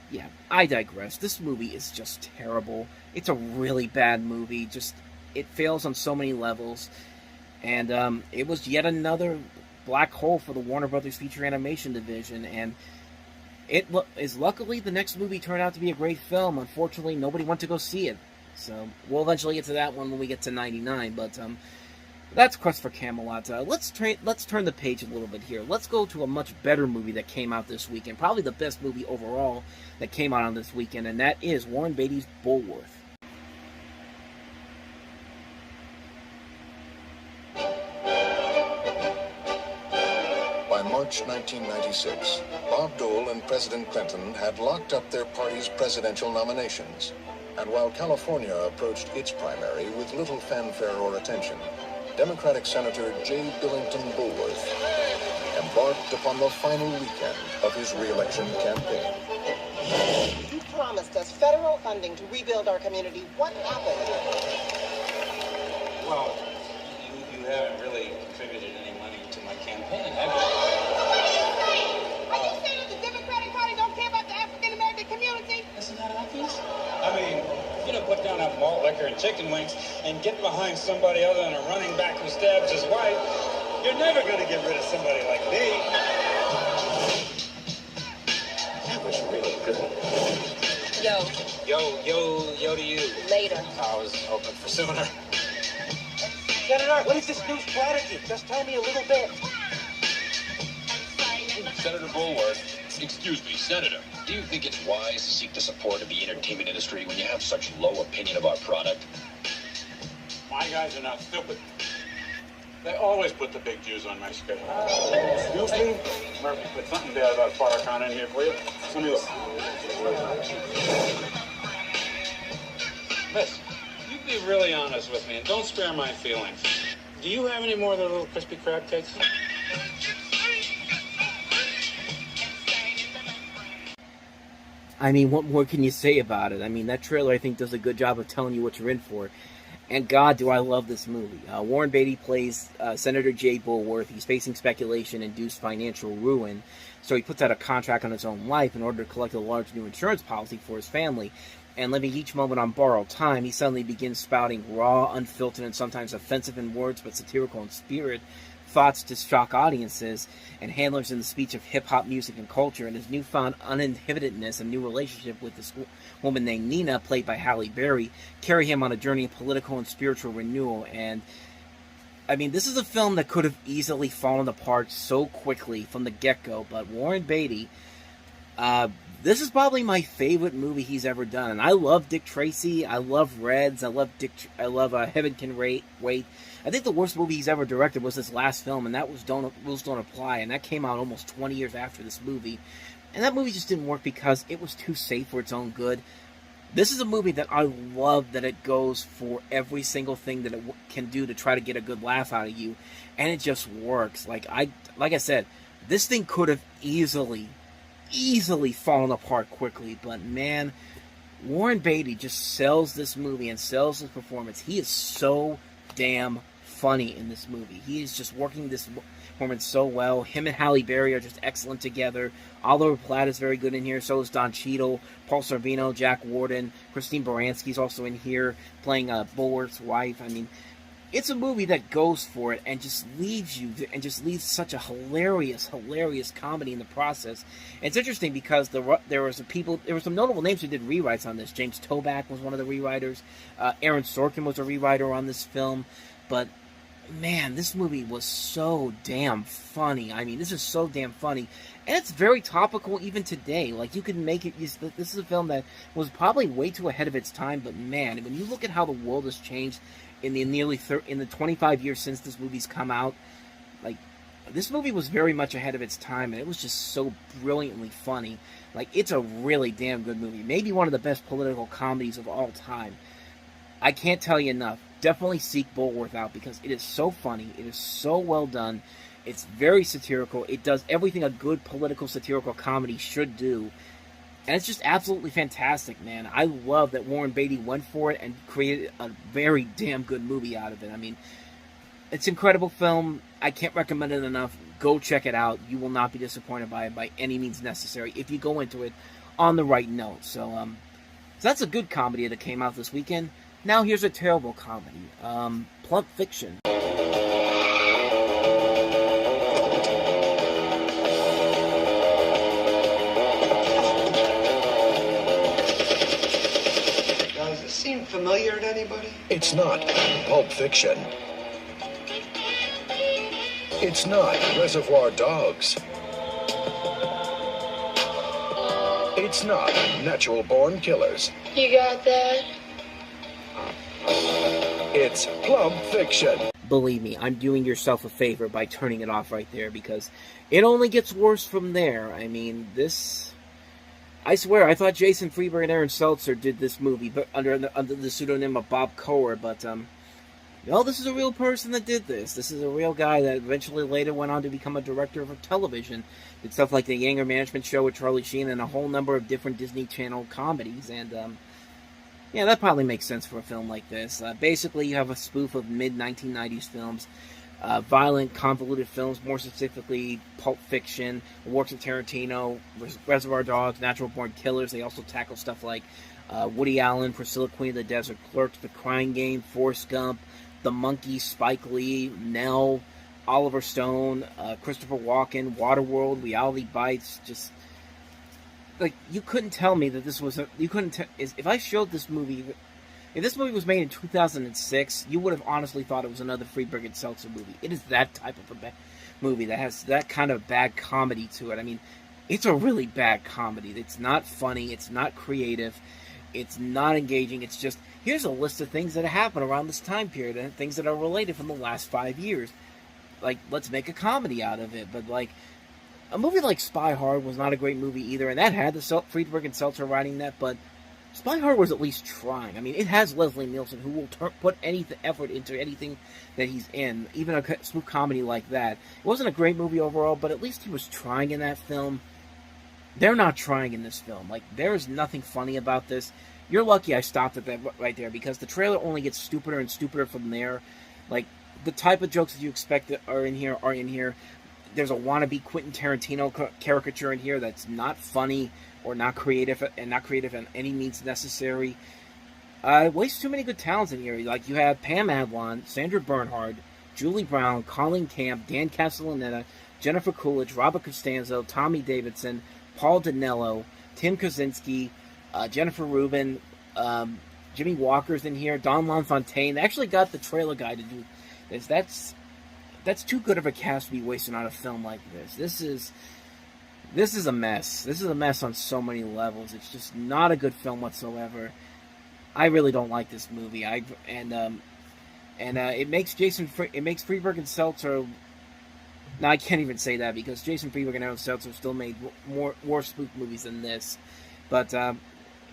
yeah, I digress. This movie is just terrible. It's a really bad movie. Just, it fails on so many levels, and it was yet another black hole for the Warner Brothers feature animation division. And luckily the next movie turned out to be a great film. Unfortunately, nobody went to go see it. So we'll eventually get to that one when we get to 99. But that's Quest for Camelot. Let's turn the page a little bit here. Let's go to a much better movie that came out this weekend. Probably the best movie overall that came out on this weekend, and that is Warren Beatty's Bulworth. By March 1996, Bob Dole and President Clinton had locked up their party's presidential nominations. And while California approached its primary with little fanfare or attention, Democratic Senator J. Billington Bulworth embarked upon the final weekend of his re-election campaign. You promised us federal funding to rebuild our community. What happened? Well, you haven't really contributed any money to my campaign, have you? Are you saying that the Democratic Party don't care about the African-American community? Isn't that obvious? I mean, you know, put down that malt liquor and chicken wings and get behind somebody other than a running back who stabs his wife, you're never going to get rid of somebody like me. Yo. Yo to you. Later. I was hoping for sooner. Senator, what is this new strategy? Just tell me a little bit. Senator Bulworth. Excuse me, Senator. Do you think it's wise to seek the support of the entertainment industry when you have such low opinion of our product? My guys are not stupid. They always put the big Jews on my schedule. Excuse me? Murphy, put something there about Farrakhan in here for you. Let me look. Miss, you be really honest with me and don't spare my feelings. Do you have any more of the little crispy crab cakes? I mean, what more can you say about it? I mean, that trailer, I think, does a good job of telling you what you're in for. And God, do I love this movie. Warren Beatty plays Senator Jay Bulworth. He's facing speculation-induced financial ruin, so he puts out a contract on his own life in order to collect a large new insurance policy for his family. And living each moment on borrowed time, he suddenly begins spouting raw, unfiltered, and sometimes offensive in words, but satirical in spirit, thoughts to shock audiences and handlers in the speech of hip-hop music and culture, and his newfound uninhibitedness and new relationship with this woman named Nina, played by Halle Berry, carry him on a journey of political and spiritual renewal. And I mean, this is a film that could have easily fallen apart so quickly from the get-go, but Warren Beatty, this is probably my favorite movie he's ever done. And I love Dick Tracy, I love Reds, I love Heaven Can Wait. I think the worst movie he's ever directed was his last film, and that was Rules Don't Apply, and that came out almost 20 years after this movie. And that movie just didn't work because it was too safe for its own good. This is a movie that I love that it goes for every single thing that it can do to try to get a good laugh out of you, and it just works. Like I said, this thing could have easily fallen apart quickly, but man, Warren Beatty just sells this movie and sells his performance. He is so damn funny in this movie. He is just working this performance so well. Him and Halle Berry are just excellent together. Oliver Platt is very good in here. So is Don Cheadle, Paul Sorvino, Jack Warden, Christine Baranski's also in here playing Bulworth's wife. I mean, it's a movie that goes for it and just leaves leaves such a hilarious comedy in the process. And it's interesting because there were some notable names who did rewrites on this. James Toback was one of the rewriters. Aaron Sorkin was a rewriter on this film. But man, this movie was so damn funny. I mean, this is so damn funny. And it's very topical even today. Like, you can make it... This is a film that was probably way too ahead of its time. But man, when you look at how the world has changed in the 25 years since this movie's come out, like, this movie was very much ahead of its time, and it was just so brilliantly funny. Like, it's a really damn good movie. Maybe one of the best political comedies of all time. I can't tell you enough. Definitely seek Bulworth out because it is so funny. It is so well done. It's very satirical. It does everything a good political satirical comedy should do. And it's just absolutely fantastic, man. I love that Warren Beatty went for it and created a very damn good movie out of it. I mean, it's an incredible film. I can't recommend it enough. Go check it out. You will not be disappointed by it by any means necessary if you go into it on the right note. So that's a good comedy that came out this weekend. Now here's a terrible comedy. Pulp Fiction. Guys, does this seem familiar to anybody? It's not Pulp Fiction. It's not Reservoir Dogs. It's not Natural Born Killers. You got that? It's Pulp Fiction. Believe me, I'm doing yourself a favor by turning it off right there because it only gets worse from there. I mean, this... I swear, I thought Jason Freeberg and Aaron Seltzer did this movie but under the pseudonym of Bob Coher, but, no, this is a real person that did this. This is a real guy that eventually later went on to become a director of television. Did stuff like The Anger Management Show with Charlie Sheen and a whole number of different Disney Channel comedies, and, yeah, that probably makes sense for a film like this. Basically, you have a spoof of mid-1990s films, violent, convoluted films, more specifically Pulp Fiction, works of Tarantino, Reservoir Dogs, Natural Born Killers. They also tackle stuff like Woody Allen, Priscilla, Queen of the Desert, Clerks, The Crying Game, Forrest Gump, The Monkey, Spike Lee, Nell, Oliver Stone, Christopher Walken, Waterworld, Reality Bites, just... like, you couldn't tell me that this was a... You couldn't if I showed this movie... If this movie was made in 2006, you would have honestly thought it was another Friedberg and Seltzer movie. It is that type of a movie that has that kind of bad comedy to it. I mean, it's a really bad comedy. It's not funny. It's not creative. It's not engaging. It's just, here's a list of things that happened around this time period and things that are related from the last 5 years. Like, let's make a comedy out of it. But, like, a movie like Spy Hard was not a great movie either, and that had the Friedberg and Seltzer writing that, but Spy Hard was at least trying. I mean, it has Leslie Nielsen, who will put any effort into anything that he's in, even a smooth comedy like that. It wasn't a great movie overall, but at least he was trying in that film. They're not trying in this film. Like, there is nothing funny about this. You're lucky I stopped at that right there, because the trailer only gets stupider and stupider from there. Like, the type of jokes that you expect that are in here. There's a wannabe Quentin Tarantino caricature in here that's not funny or not creative, and not creative in any means necessary. Wastes too many good talents in here. Like, you have Pam Adlon, Sandra Bernhard, Julie Brown, Colin Camp, Dan Castellaneta, Jennifer Coolidge, Robert Costanzo, Tommy Davidson, Paul Danello, Tim Kaczynski, Jennifer Rubin, Jimmy Walker's in here, Don LaFontaine. They actually got the trailer guy to do this. That's too good of a cast to be wasting on a film like this. This is a mess. This is a mess on so many levels. It's just not a good film whatsoever. I really don't like this movie. It makes Friedberg and Seltzer. Now, I can't even say that, because Jason Friedberg and Aaron Seltzer still made more spook movies than this. But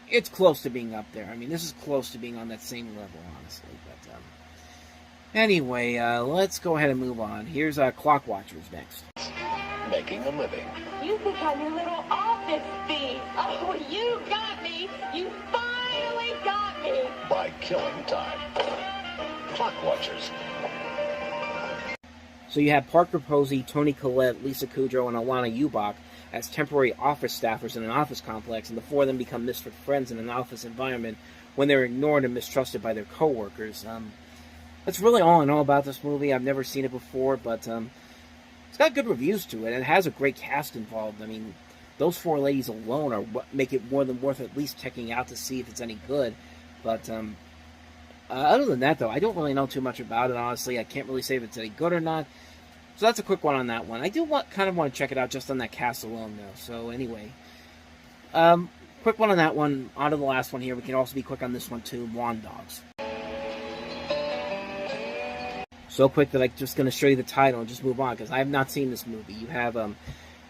it's close to being up there. I mean, this is close to being on that same level, honestly. But anyway, let's go ahead and move on. Here's Clock Watchers next. Making a living. You think I'm your little office thief. Oh, you got me. You finally got me. By killing time. Clock Watchers. So you have Parker Posey, Toni Collette, Lisa Kudrow, and Alana Ubach as temporary office staffers in an office complex, and the four of them become misfit friends in an office environment when they're ignored and mistrusted by their coworkers. That's really all I know about this movie. I've never seen it before, but it's got good reviews to it, and it has a great cast involved. I mean, those four ladies alone are what make it more than worth at least checking out to see if it's any good. But other than that, though, I don't really know too much about it, honestly. I can't really say if it's any good or not. So that's a quick one on that one. I do kind of want to check it out just on that cast alone, though. So anyway, quick one on that one. On to the last one here. We can also be quick on this one, too. Lawn Dogs. So quick that I'm just going to show you the title and just move on, because I have not seen this movie. You have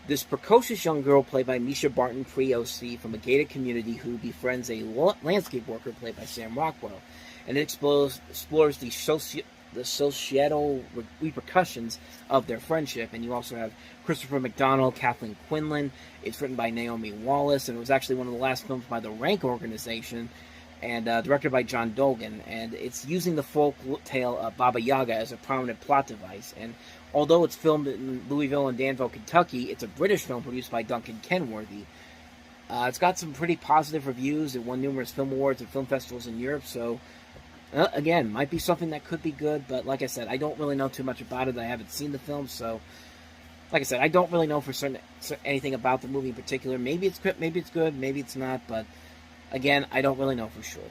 this precocious young girl played by Misha Barton, pre-OC, from a gated community who befriends a landscape worker played by Sam Rockwell. And it explores the societal repercussions of their friendship. And you also have Christopher McDonald, Kathleen Quinlan. It's written by Naomi Wallace, and it was actually one of the last films by the Rank organization, and directed by John Dogan. And it's using the folk tale of Baba Yaga as a prominent plot device. And although it's filmed in Louisville and Danville, Kentucky, it's a British film produced by Duncan Kenworthy. It's got some pretty positive reviews. It won numerous film awards at film festivals in Europe, so again, might be something that could be good, but like I said, I don't really know too much about it. I haven't seen the film, so like I said, I don't really know for certain anything about the movie in particular. Maybe it's good, maybe it's not, but again, I don't really know for sure.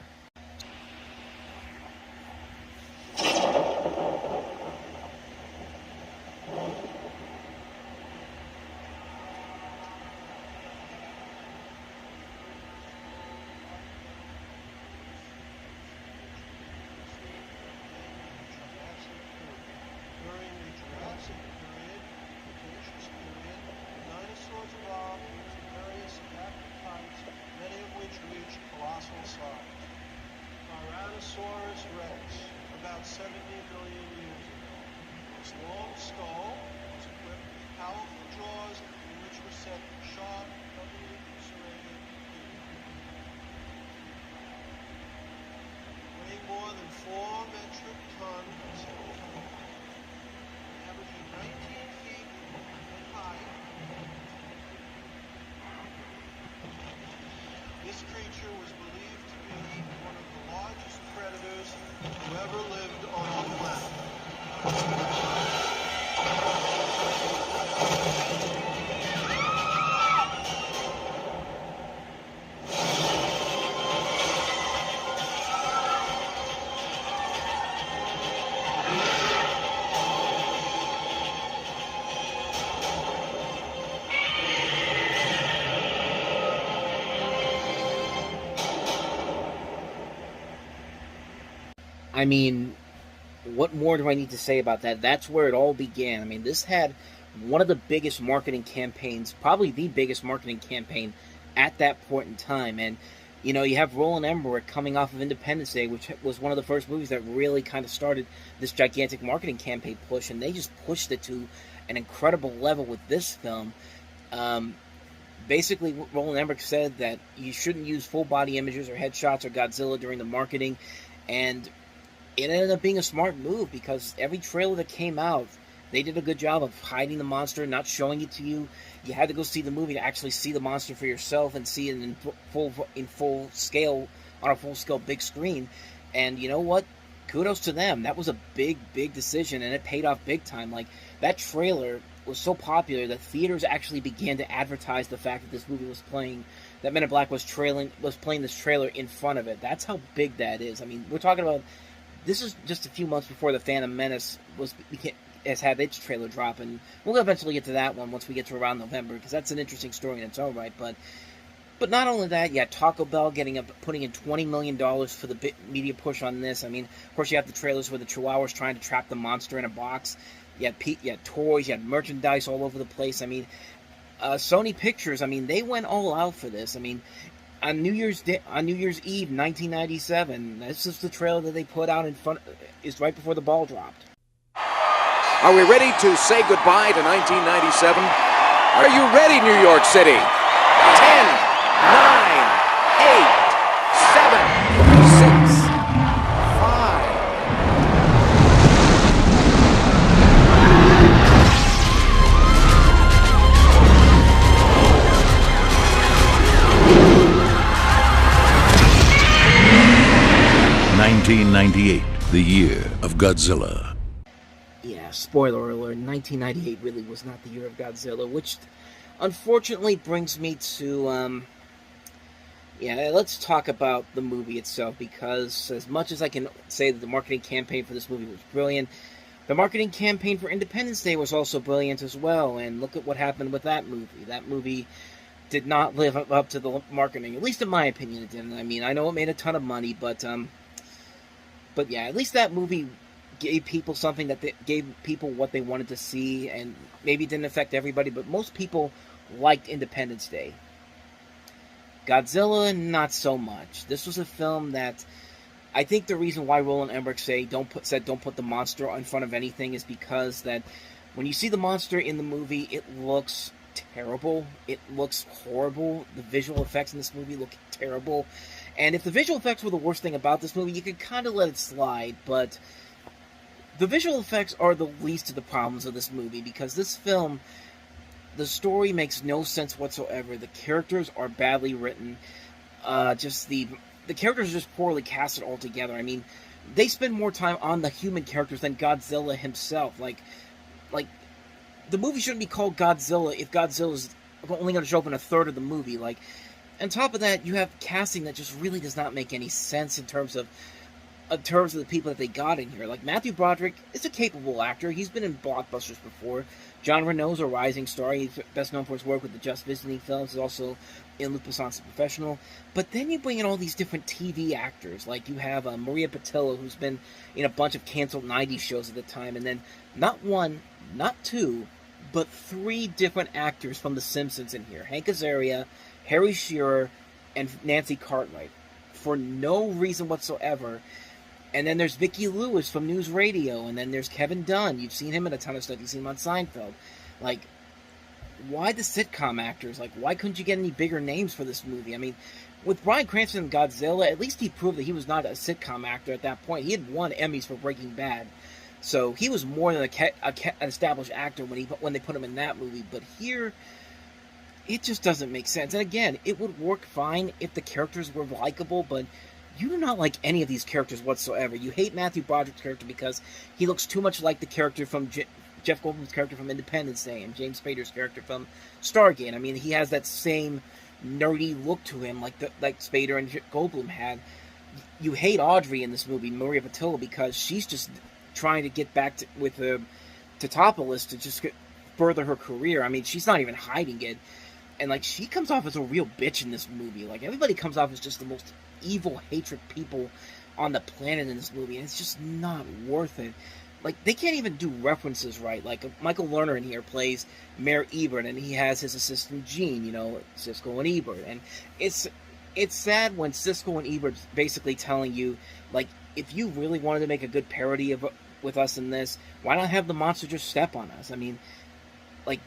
I mean, what more do I need to say about that? That's where it all began. I mean, this had one of the biggest marketing campaigns, probably the biggest marketing campaign at that point in time. And, you know, you have Roland Emmerich coming off of Independence Day, which was one of the first movies that really kind of started this gigantic marketing campaign push, and they just pushed it to an incredible level with this film. Basically, Roland Emmerich said that you shouldn't use full-body images or headshots or Godzilla during the marketing, and it ended up being a smart move because every trailer that came out, they did a good job of hiding the monster, not showing it to you. You had to go see the movie to actually see the monster for yourself and see it in full scale, on a full-scale big screen. And you know what? Kudos to them. That was a big decision, and it paid off big time. Like, that trailer was so popular that theaters actually began to advertise the fact that this movie was playing, that Men in Black was playing this trailer in front of it. That's how big that is. I mean, we're talking about, this is just a few months before The Phantom Menace has had its trailer drop, and we'll eventually get to that one once we get to around November, because that's an interesting story in its own right. But not only that, you had Taco Bell putting in $20 million for the media push on this. I mean, of course, you have the trailers where the Chihuahuas trying to trap the monster in a box. You had toys, you had merchandise all over the place. I mean, Sony Pictures, I mean, they went all out for this. I mean, on New Year's Eve, 1997, this is the trailer that they put out in front, is right before the ball dropped. Are we ready to say goodbye to 1997? Are you ready, New York City? 10, 9, 8, 7, 6, 5. (1998), the year of Godzilla. Yeah, spoiler alert, 1998 really was not the year of Godzilla, which unfortunately brings me to, let's talk about the movie itself, because as much as I can say that the marketing campaign for this movie was brilliant, the marketing campaign for Independence Day was also brilliant as well, and look at what happened with that movie. That movie did not live up to the marketing, at least in my opinion it didn't. I mean, I know it made a ton of money, but yeah, at least that movie gave people something, that gave people what they wanted to see, and maybe it didn't affect everybody, but most people liked Independence Day. Godzilla, not so much. This was a film that, I think the reason why Roland Emmerich said don't put the monster in front of anything is because that when you see the monster in the movie, it looks terrible. It looks horrible. The visual effects in this movie look terrible. And if the visual effects were the worst thing about this movie, you could kind of let it slide, but the visual effects are the least of the problems of this movie, because this film, the story makes no sense whatsoever. The characters are badly written. The characters are just poorly casted altogether. I mean, they spend more time on the human characters than Godzilla himself. Like the movie shouldn't be called Godzilla if Godzilla's only going to show up in a third of the movie. Like, on top of that, you have casting that just really does not make any sense in terms of the people that they got in here. Like, Matthew Broderick is a capable actor. He's been in blockbusters before. John Renault's a rising star. He's best known for his work with the Just Visiting films. He's also in Lupuson's Professional. But then you bring in all these different TV actors. Like, you have Maria Patillo, who's been in a bunch of canceled 90s shows at the time. And then not one, not two, but three different actors from The Simpsons in here. Hank Azaria, Harry Shearer, and Nancy Cartwright. For no reason whatsoever. And then there's Vicki Lewis from News Radio, and then there's Kevin Dunn. You've seen him in a ton of stuff. You've seen him on Seinfeld. Like, why the sitcom actors? Like, why couldn't you get any bigger names for this movie? I mean, with Bryan Cranston and Godzilla, at least he proved that he was not a sitcom actor at that point. He had won Emmys for Breaking Bad. So he was more than an established actor when they put him in that movie. But here, it just doesn't make sense. And again, it would work fine if the characters were likable, but you do not like any of these characters whatsoever. You hate Matthew Broderick's character because he looks too much like the character from Jeff Goldblum's character from Independence Day and James Spader's character from Stargate. I mean, he has that same nerdy look to him like Spader and Goldblum had. You hate Audrey in this movie, Maria Patillo, because she's just trying to get back to Paulist to just further her career. I mean, she's not even hiding it. And, like, she comes off as a real bitch in this movie. Like, everybody comes off as just the most evil, hatred people on the planet in this movie, and it's just not worth it. Like, they can't even do references right. Like, Michael Lerner in here plays Mayor Ebert, and he has his assistant Gene, you know, Siskel and Ebert. And it's sad when Siskel and Ebert's basically telling you, like, if you really wanted to make a good parody with us in this, why not have the monster just step on us? I mean, like,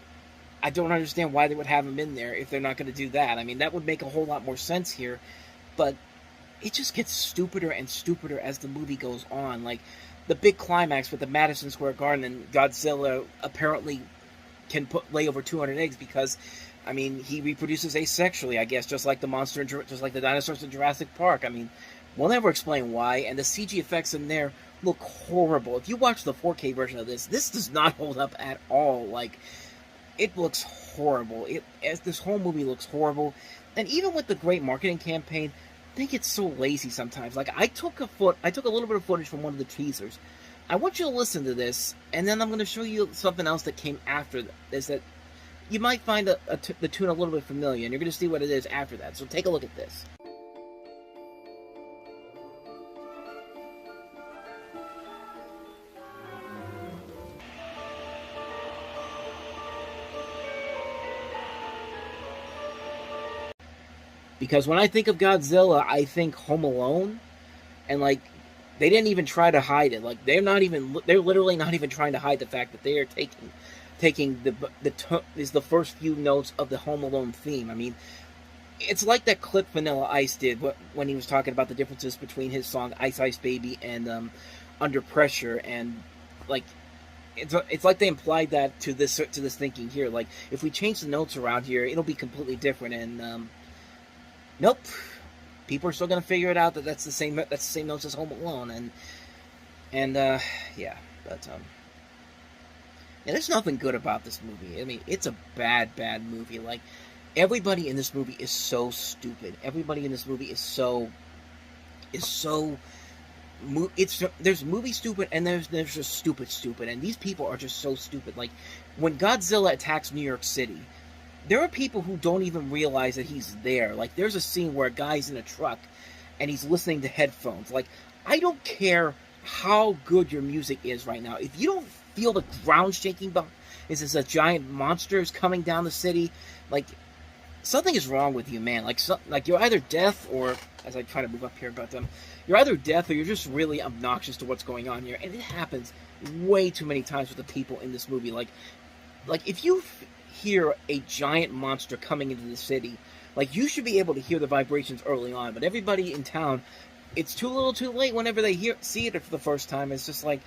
I don't understand why they would have him in there if they're not going to do that. I mean, that would make a whole lot more sense here, but it just gets stupider and stupider as the movie goes on. Like, the big climax with the Madison Square Garden and Godzilla apparently can lay over 200 eggs because, I mean, he reproduces asexually, I guess, just like the monster, just like the dinosaurs in Jurassic Park. I mean, we'll never explain why, and the CG effects in there look horrible. If you watch the 4K version of this does not hold up at all. Like, it looks horrible. This whole movie looks horrible, and even with the great marketing campaign, they get so lazy sometimes. Like, I took a little bit of footage from one of the teasers. I want you to listen to this, and then I'm going to show you something else that came after this that you might find the tune a little bit familiar, and you're going to see what it is after that. So take a look at this. Because when I think of Godzilla, I think Home Alone, and, like, they didn't even try to hide it. Like, they're literally not even trying to hide the fact that they are taking the first few notes of the Home Alone theme. I mean, it's like that clip Vanilla Ice did when he was talking about the differences between his song Ice Ice Baby and Under Pressure, and, like, it's like they implied that to this thinking here. Like, if we change the notes around here, it'll be completely different, and nope. People are still gonna figure it out that that's the same notes as Home Alone, and yeah, but yeah, there's nothing good about this movie. I mean, it's a bad movie. Like, everybody in this movie is so stupid. Everybody in this movie is there's movie stupid and there's just stupid, and these people are just so stupid. Like, when Godzilla attacks New York City, there are people who don't even realize that he's there. Like, there's a scene where a guy's in a truck and he's listening to headphones. Like, I don't care how good your music is right now. If you don't feel the ground shaking, is this a giant monster is coming down the city? Like, something is wrong with you, man. Like you're either deaf or, as I try to move up here, but you're either deaf or you're just really obnoxious to what's going on here. And it happens way too many times with the people in this movie. Like if you hear a giant monster coming into the city, like, you should be able to hear the vibrations early on, but everybody in town, it's too little too late whenever they see it for the first time. It's just like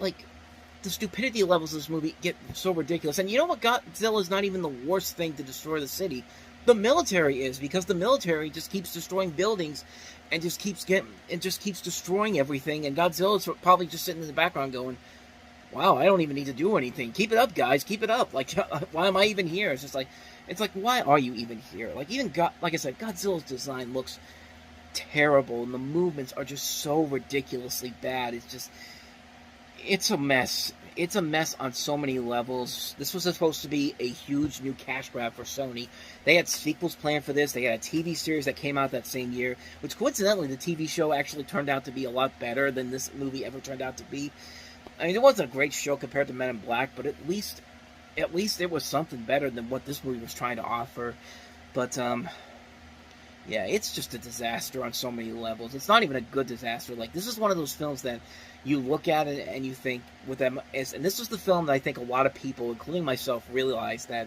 the stupidity levels of this movie get so ridiculous. And you know what? Godzilla's not even the worst thing to destroy the city. The military is, because the military just keeps destroying buildings and just keeps destroying everything, and Godzilla's probably just sitting in the background going, wow, I don't even need to do anything. Keep it up, guys. Keep it up. Like, why am I even here? It's like, why are you even here? Like, like I said, Godzilla's design looks terrible, and the movements are just so ridiculously bad. It's a mess. It's a mess on so many levels. This was supposed to be a huge new cash grab for Sony. They had sequels planned for this. They had a TV series that came out that same year, which coincidentally, the TV show actually turned out to be a lot better than this movie ever turned out to be. I mean, it wasn't a great show compared to Men in Black, but at least it was something better than what this movie was trying to offer. But, yeah, it's just a disaster on so many levels. It's not even a good disaster. Like, this is one of those films that you look at it and you think, and this was the film that I think a lot of people, including myself, realized that,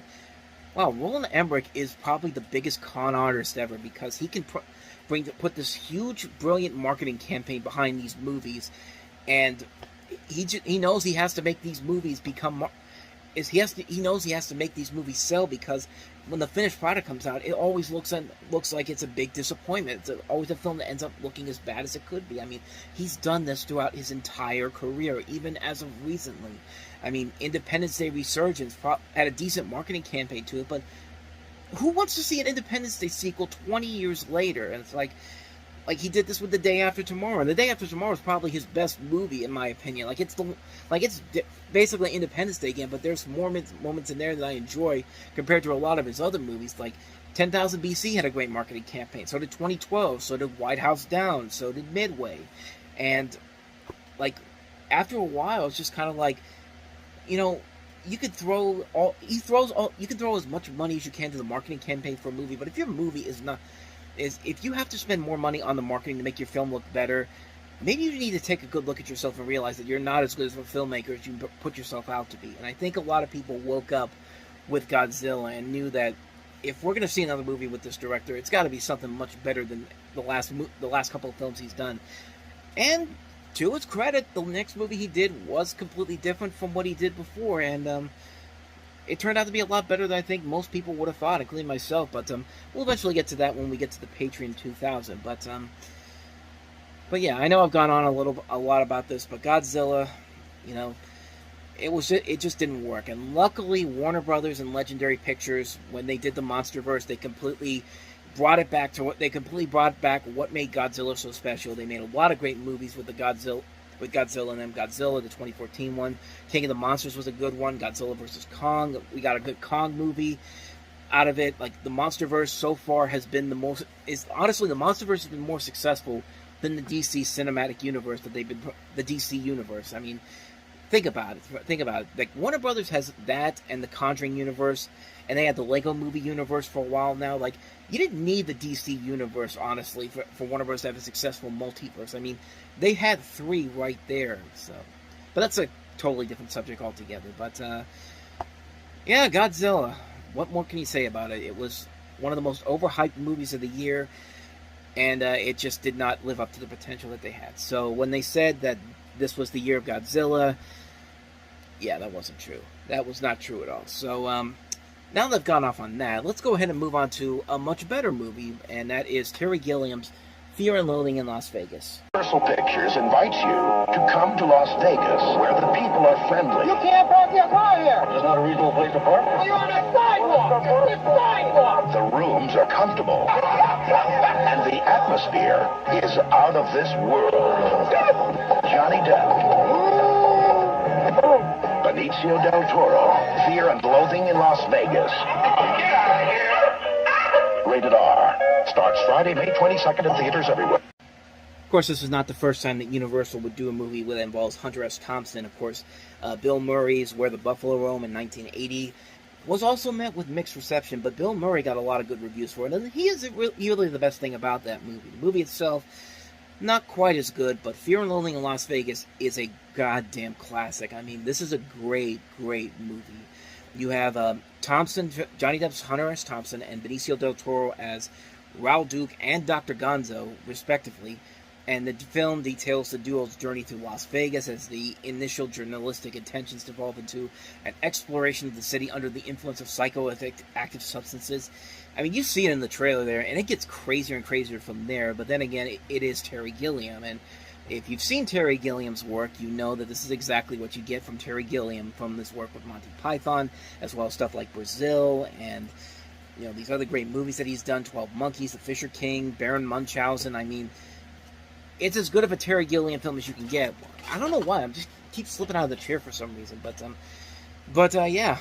wow, Roland Emmerich is probably the biggest con artist ever, because he can put this huge, brilliant marketing campaign behind these movies, and he knows he has to make these movies he knows he has to make these movies sell, because when the finished product comes out, it always looks like it's a big disappointment. It's always a film that ends up looking as bad as it could be. I mean, he's done this throughout his entire career, even as of recently. I mean, Independence Day Resurgence had a decent marketing campaign to it, but who wants to see an Independence Day sequel 20 years later? And it's like, Like, he did this with The Day After Tomorrow, and The Day After Tomorrow is probably his best movie, in my opinion. Like, it's basically Independence Day again, but there's moments in there that I enjoy compared to a lot of his other movies. Like, 10,000 BC had a great marketing campaign. So did 2012. So did White House Down. So did Midway. And, like, after a while, it's just kind of like, you know, you could throw as much money as you can to the marketing campaign for a movie, but if your movie if you have to spend more money on the marketing to make your film look better, maybe you need to take a good look at yourself and realize that you're not as good as a filmmaker as you put yourself out to be. And I think a lot of people woke up with Godzilla and knew that if we're going to see another movie with this director, it's got to be something much better than the last couple of films he's done. And to his credit, the next movie he did was completely different from what he did before, and it turned out to be a lot better than I think most people would have thought, including myself. But we'll eventually get to that when we get to the Patreon 2000. But yeah, I know I've gone on a lot about this, but Godzilla, you know, it just didn't work. And luckily, Warner Brothers and Legendary Pictures, when they did the MonsterVerse, they completely brought back what made Godzilla so special. They made a lot of great movies with Godzilla and them. Godzilla, the 2014 one. King of the Monsters was a good one. Godzilla vs. Kong. We got a good Kong movie out of it. Like, the MonsterVerse so far has been honestly, the MonsterVerse has been more successful than the DC cinematic universe the DC universe. I mean, think about it. Like, Warner Brothers has that and the Conjuring universe, and they had the Lego movie universe for a while now. Like, you didn't need the DC universe, honestly, for Warner Bros. To have a successful multiverse. I mean, they had 3 right there. So, but that's a totally different subject altogether. But, yeah, Godzilla. What more can you say about it? It was one of the most overhyped movies of the year, and it just did not live up to the potential that they had. So when they said that this was the year of Godzilla, yeah, that wasn't true. That was not true at all. So, now that I've gone off on that, let's go ahead and move on to a much better movie, and that is Terry Gilliam's Fear and Loathing in Las Vegas. Universal Pictures invites you to come to Las Vegas, where the people are friendly. You can't park your car here. It's not a reasonable place to park. Well, you're on a sidewalk. It's a sidewalk. The rooms are comfortable, and the atmosphere is out of this world. Johnny Depp, Benicio del Toro, Fear and Loathing in Las Vegas. Get out of here! Rated R. Starts Friday, May 22nd in theaters everywhere. Of course, this is not the first time that Universal would do a movie that involves Hunter S. Thompson. Of course, Bill Murray's Where the Buffalo Roam in 1980 was also met with mixed reception, but Bill Murray got a lot of good reviews for it, and he is really the best thing about that movie. The movie itself, not quite as good, but Fear and Loathing in Las Vegas is a goddamn classic. I mean, this is a great, great movie. You have Johnny Depp's Hunter S. Thompson, and Benicio del Toro as Raul Duke and Dr. Gonzo, respectively. And the film details the duo's journey through Las Vegas as the initial journalistic intentions devolve into an exploration of the city under the influence of psychoactive substances. I mean, you see it in the trailer there, and it gets crazier and crazier from there. But then again, it is Terry Gilliam, and if you've seen Terry Gilliam's work, you know that this is exactly what you get from Terry Gilliam from this work with Monty Python, as well as stuff like Brazil, and, you know, these other great movies that he's done, 12 Monkeys, The Fisher King, Baron Munchausen. I mean, it's as good of a Terry Gilliam film as you can get. I don't know why, I'm just keep slipping out of the chair for some reason, but yeah,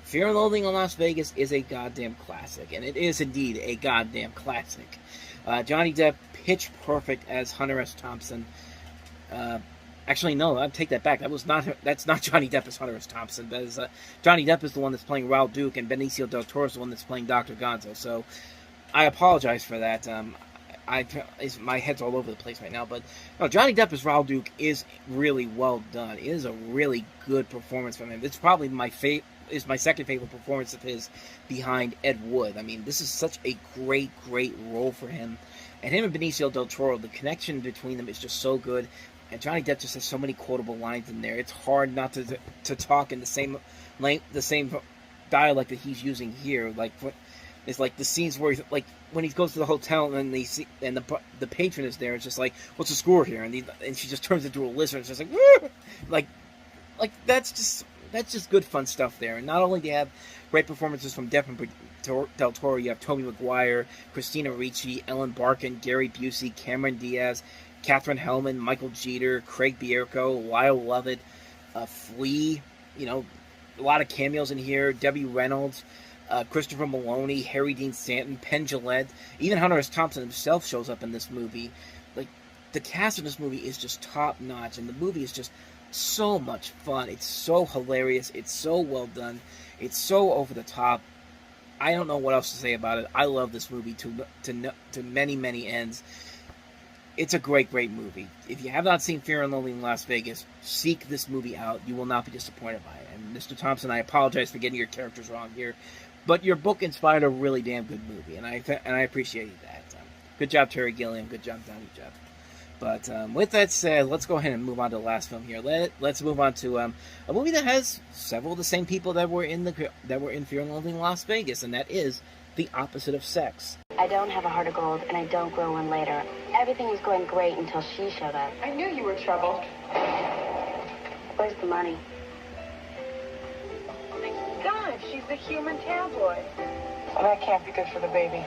Fear and Loathing in Las Vegas is a goddamn classic, and it is indeed a goddamn classic. Johnny Depp, pitch perfect as Hunter S. Thompson. Actually, no, I take that back. That's not Johnny Depp as Hunter S. Thompson. That is, Johnny Depp is the one that's playing Raul Duke, and Benicio del Toro is the one that's playing Dr. Gonzo. So, I apologize for that. My head's all over the place right now, but no, Johnny Depp as Raul Duke is really well done. It is a really good performance from him. It's probably my second favorite performance of his, behind Ed Wood. I mean, this is such a great, great role for him. And him and Benicio del Toro, the connection between them is just so good. And Johnny Depp just has so many quotable lines in there. It's hard not to talk in the same dialect that he's using here. Like, it's like the scenes where he's, like, when he goes to the hotel and the patron is there. It's just like, what's the score here? And she just turns into a lizard. It's just like, woo! like that's just good fun stuff there. And not only do you have great performances from Depp Del Toro, you have Tobey Maguire, Christina Ricci, Ellen Barkin, Gary Busey, Cameron Diaz, Katherine Hellman, Michael Jeter, Craig Bierko, Lyle Lovett, Flea, you know, a lot of cameos in here, Debbie Reynolds, Christopher Maloney, Harry Dean Stanton, Penn Jillette, even Hunter S. Thompson himself shows up in this movie. Like, the cast of this movie is just top-notch, and the movie is just so much fun. It's so hilarious. It's so well done. It's so over the top. I don't know what else to say about it. I love this movie to many, many ends. It's a great, great movie. If you have not seen Fear and Loathing in Las Vegas, seek this movie out. You will not be disappointed by it. And Mr. Thompson, I apologize for getting your characters wrong here, but your book inspired a really damn good movie, and I appreciate that. Good job, Terry Gilliam. Good job, Donnie Jeff. But with that said, let's go ahead and move on to the last film here. Let's move on to a movie that has several of the same people that were in Fear and Loathing in Las Vegas, and that is The Opposite of Sex. I don't have a heart of gold, and I don't grow one later. Everything was going great until she showed up. I knew you were trouble. Where's the money? Oh my God, she's the human tabloid. Well, that can't be good for the baby.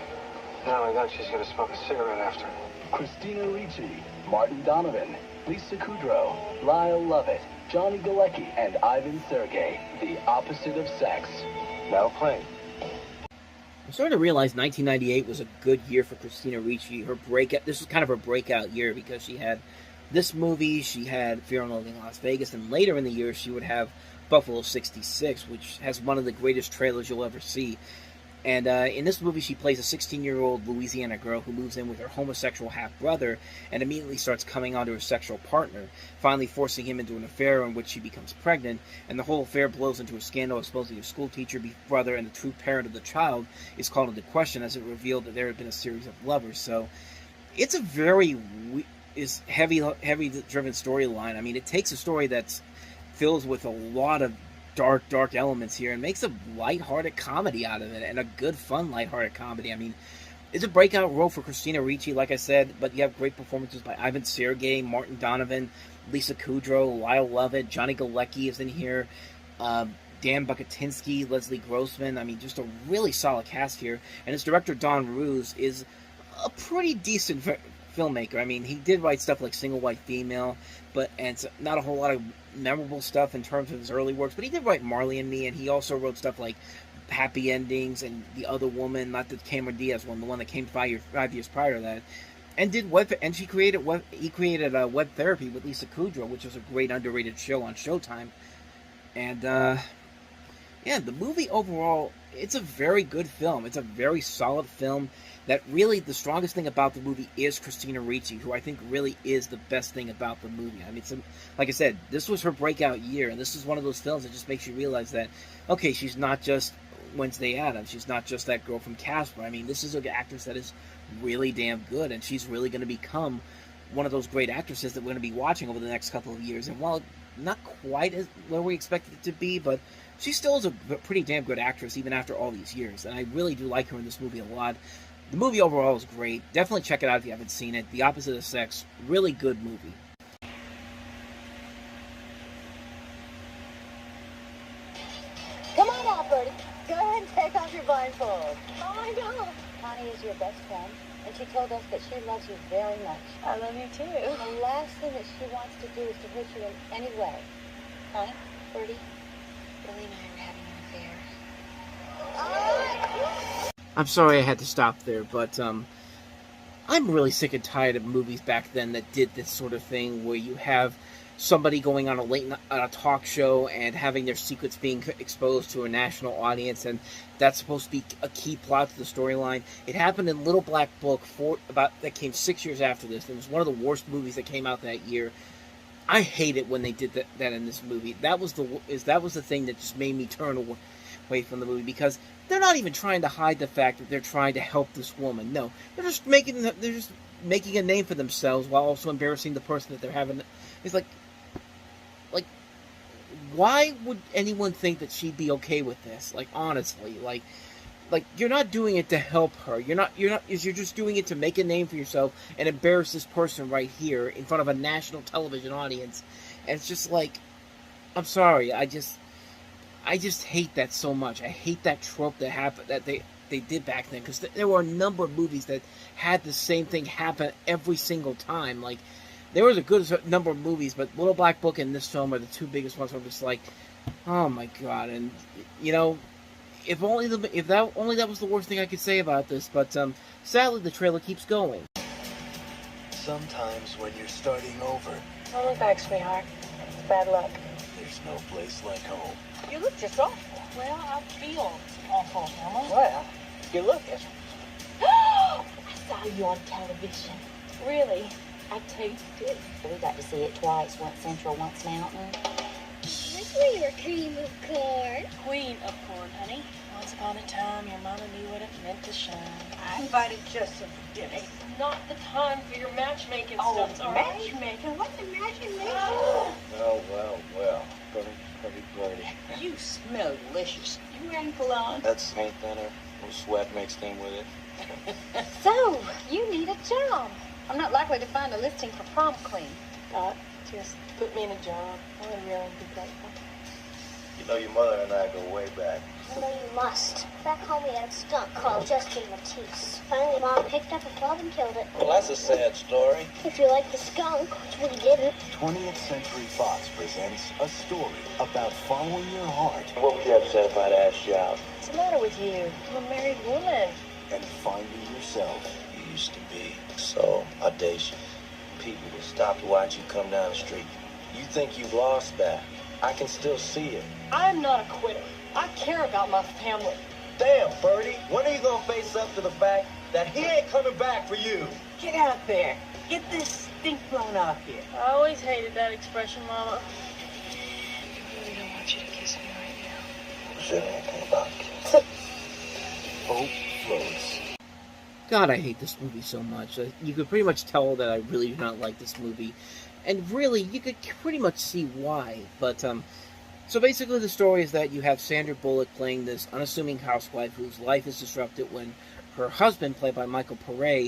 Not only that, she's going to smoke a cigarette after. Christina Ricci, Martin Donovan, Lisa Kudrow, Lyle Lovett, Johnny Galecki, and Ivan Sergey. The Opposite of Sex. Now playing. I'm starting to realize 1998 was a good year for Christina Ricci. This was kind of her breakout year because she had this movie, she had Fear and Loathing in Las Vegas, and later in the year she would have Buffalo 66, which has one of the greatest trailers you'll ever see. And in this movie, she plays a 16-year-old Louisiana girl who moves in with her homosexual half-brother and immediately starts coming on to her sexual partner, finally forcing him into an affair in which she becomes pregnant, and the whole affair blows into a scandal exposing her schoolteacher, brother, and the true parent of the child is called into question as it revealed that there had been a series of lovers. So it's a very heavy-driven storyline. I mean, it takes a story that's filled with a lot of dark elements here and makes a lighthearted comedy out of it, and a good, fun, lighthearted comedy. I mean, it's a breakout role for Christina Ricci, like I said, but you have great performances by Ivan Sergey, Martin Donovan, Lisa Kudrow, Lyle Lovett, Johnny Galecki is in here, Dan Bukatinsky, Leslie Grossman. I mean, just a really solid cast here, and its director, Don Roos, is a pretty decent filmmaker. I mean, he did write stuff like Single White Female, and it's not a whole lot of memorable stuff in terms of his early works, but he did write Marley and Me, and he also wrote stuff like Happy Endings and The Other Woman, not the Cameron Diaz one, the one that came 5 years prior to that, and he created Web Therapy with Lisa Kudrow, which was a great underrated show on Showtime. And yeah, the movie overall, it's a very good film. It's a very solid film. That really, the strongest thing about the movie is Christina Ricci, who I think really is the best thing about the movie. I mean, like I said, this was her breakout year, and this is one of those films that just makes you realize that, okay, she's not just Wednesday Addams, she's not just that girl from Casper. I mean, this is an actress that is really damn good, and she's really going to become one of those great actresses that we're going to be watching over the next couple of years. And while not quite as where we expected it to be, but she still is a pretty damn good actress even after all these years, and I really do like her in this movie a lot. The movie overall is great. Definitely check it out if you haven't seen it. The Opposite of Sex, really good movie. Come on out, Bertie. Go ahead and take off your blindfold. Oh, my God. Connie is your best friend, and she told us that she loves you very much. I love you too. The last thing that she wants to do is to hurt you in any way. Huh, Bertie? Billy and I are having an affair. I'm sorry I had to stop there, but I'm really sick and tired of movies back then that did this sort of thing where you have somebody going on a talk show and having their secrets being exposed to a national audience, and that's supposed to be a key plot to the storyline. It happened in Little Black Book that came 6 years after this. It was one of the worst movies that came out that year. I hate it when they did that in this movie. That was the thing that just made me turn away from the movie, because they're not even trying to hide the fact that they're trying to help this woman. No, they're just making a name for themselves while also embarrassing the person that they're having. It's like, why would anyone think that she'd be okay with this? Like, honestly, like you're not doing it to help her. You're just doing it to make a name for yourself and embarrass this person right here in front of a national television audience. And it's just like, I'm sorry, I just hate that so much. I hate that trope that they they did back then, because there were a number of movies that had the same thing happen every single time. Like, there was a good number of movies, but Little Black Book and this film are the two biggest ones. I'm just like, oh my god. And you know, if that was the worst thing I could say about this. But sadly, the trailer keeps going. Sometimes when you're starting over, I'll look back, sweetheart. It's bad luck. there's no place like home. You look just awful. Well, I feel awful, Mama. Well, you look it. I saw you on television. Really? I tasted. We got to see it twice, once Central, once Mountain. That's where you're cream of corn. Queen of corn, honey. Once upon a time, your mama knew what it meant to shine. I invited Justin for dinner. It's not the time for your matchmaking Oh, stuff, all right? matchmaking? What's a matchmaking? Well. Pretty. You smell delicious. You wearing cologne? That's paint thinner with sweat mixed in with it. So, you need a job. I'm not likely to find a listing for prom queen. Just put me in a job. I would really be grateful. You know, your mother and I go way back. I know you must. Back home we had a skunk called Justin Matisse. Finally, Mom picked up a club and killed it. Well, that's a sad story. If you like the skunk, which we didn't. 20th Century Fox presents a story about following your heart. What would you have said if I'd asked you out? What's the matter with you? I'm a married woman. And finding yourself. You used to be so audacious. People would stop to watch you come down the street. You think you've lost that. I can still see it. I'm not a quitter. I care about my family. Damn, Birdie, when are you gonna face up to the fact that he ain't coming back for you? Get out there. Get this stink blown off here. I always hated that expression, Mama. I really don't want you to kiss me right now. Is there anything about it? Hope floats. God, I hate this movie so much. You could pretty much tell that I really do not like this movie. And really, you could pretty much see why. But, so basically the story is that you have Sandra Bullock playing this unassuming housewife whose life is disrupted when her husband, played by Michael Pare,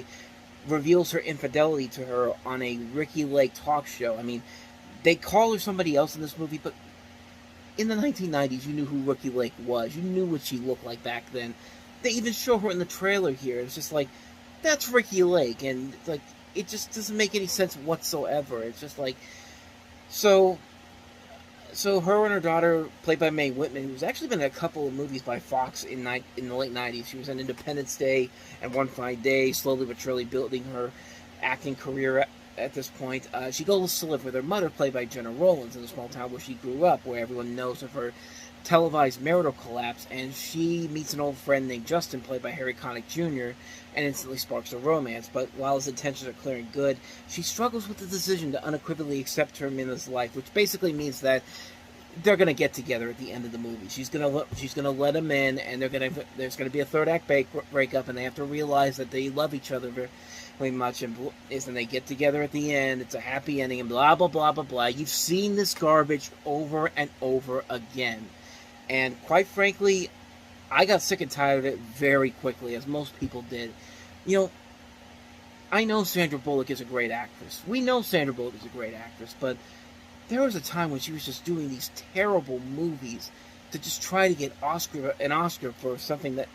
reveals her infidelity to her on a Ricky Lake talk show. I mean, they call her somebody else in this movie, but in the 1990s, you knew who Ricky Lake was. You knew what she looked like back then. They even show her in the trailer here. It's just like, that's Ricky Lake, and like, it just doesn't make any sense whatsoever. It's just like, so her and her daughter, played by Mae Whitman, who's actually been in a couple of movies by Fox in the late 90s. She was in Independence Day and One Fine Day, slowly but surely building her acting career at this point. She goes to live with her mother, played by Jenna Rollins, in the small town where she grew up, where everyone knows of her televised marital collapse, and she meets an old friend named Justin, played by Harry Connick Jr., and instantly sparks a romance. But while his intentions are clear and good, she struggles with the decision to unequivocally accept him in his life, which basically means that they're going to get together at the end of the movie. She's going to let him in, and there's going to be a third act breakup, and they have to realize that they love each other very much, and they get together at the end. It's a happy ending, and blah blah blah blah blah. You've seen this garbage over and over again. And quite frankly, I got sick and tired of it very quickly, as most people did. You know, I know Sandra Bullock is a great actress. We know Sandra Bullock is a great actress, but there was a time when she was just doing these terrible movies to just try to get an Oscar for something that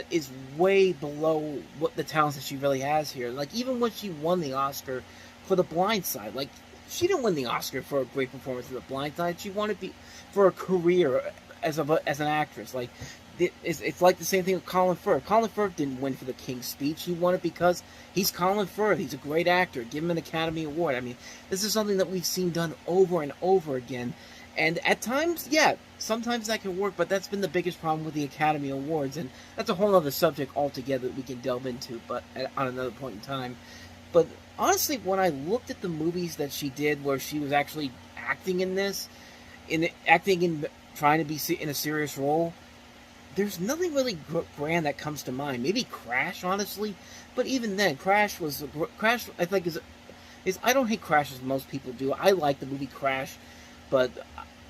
is way below what the talents that she really has here. Like, even when she won the Oscar for The Blind Side, like, she didn't win the Oscar for a great performance in The Blind Side. She won it for a career as an actress. Like, it's like the same thing with Colin Firth. Colin Firth didn't win for The King's Speech. He won it because he's Colin Firth. He's a great actor. Give him an Academy Award. I mean, this is something that we've seen done over and over again. And at times, yeah, sometimes that can work, but that's been the biggest problem with the Academy Awards, and that's a whole other subject altogether that we can delve into, but on another point in time. But honestly, when I looked at the movies that she did where she was actually acting in this, trying to be in a serious role, there's nothing really grand that comes to mind. Maybe Crash, honestly, but even then, Crash, I think is I don't hate Crash as most people do. I like the movie Crash, but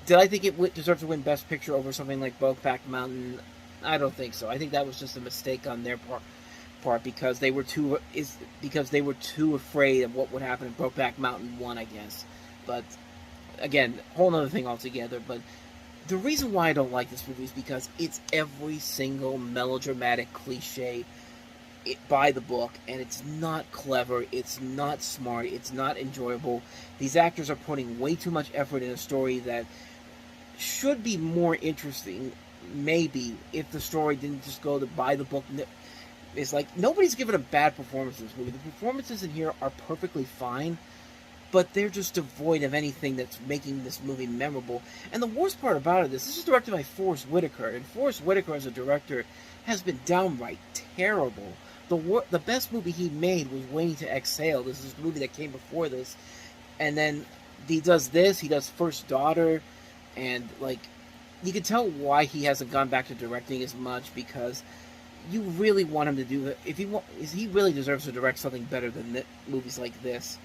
did I think it deserved to win Best Picture over something like Brokeback Mountain? I don't think so. I think that was just a mistake on their part because they were too afraid of what would happen if Brokeback Mountain won, I guess. But again, whole other thing altogether. But the reason why I don't like this movie is because it's every single melodramatic cliche by the book, and it's not clever, it's not smart, it's not enjoyable. These actors are putting way too much effort in a story that should be more interesting, maybe, if the story didn't just go to by the book. It's like, nobody's given a bad performance in this movie. The performances in here are perfectly fine, but they're just devoid of anything that's making this movie memorable. And the worst part about it is, this is directed by Forrest Whitaker, and Forrest Whitaker as a director has been downright terrible. The best movie he made was Waiting to Exhale. This is the movie that came before this. And then he does this, he does First Daughter, and, like, you can tell why he hasn't gone back to directing as much, because you really want him to do it. He really deserves to direct something better than movies like this.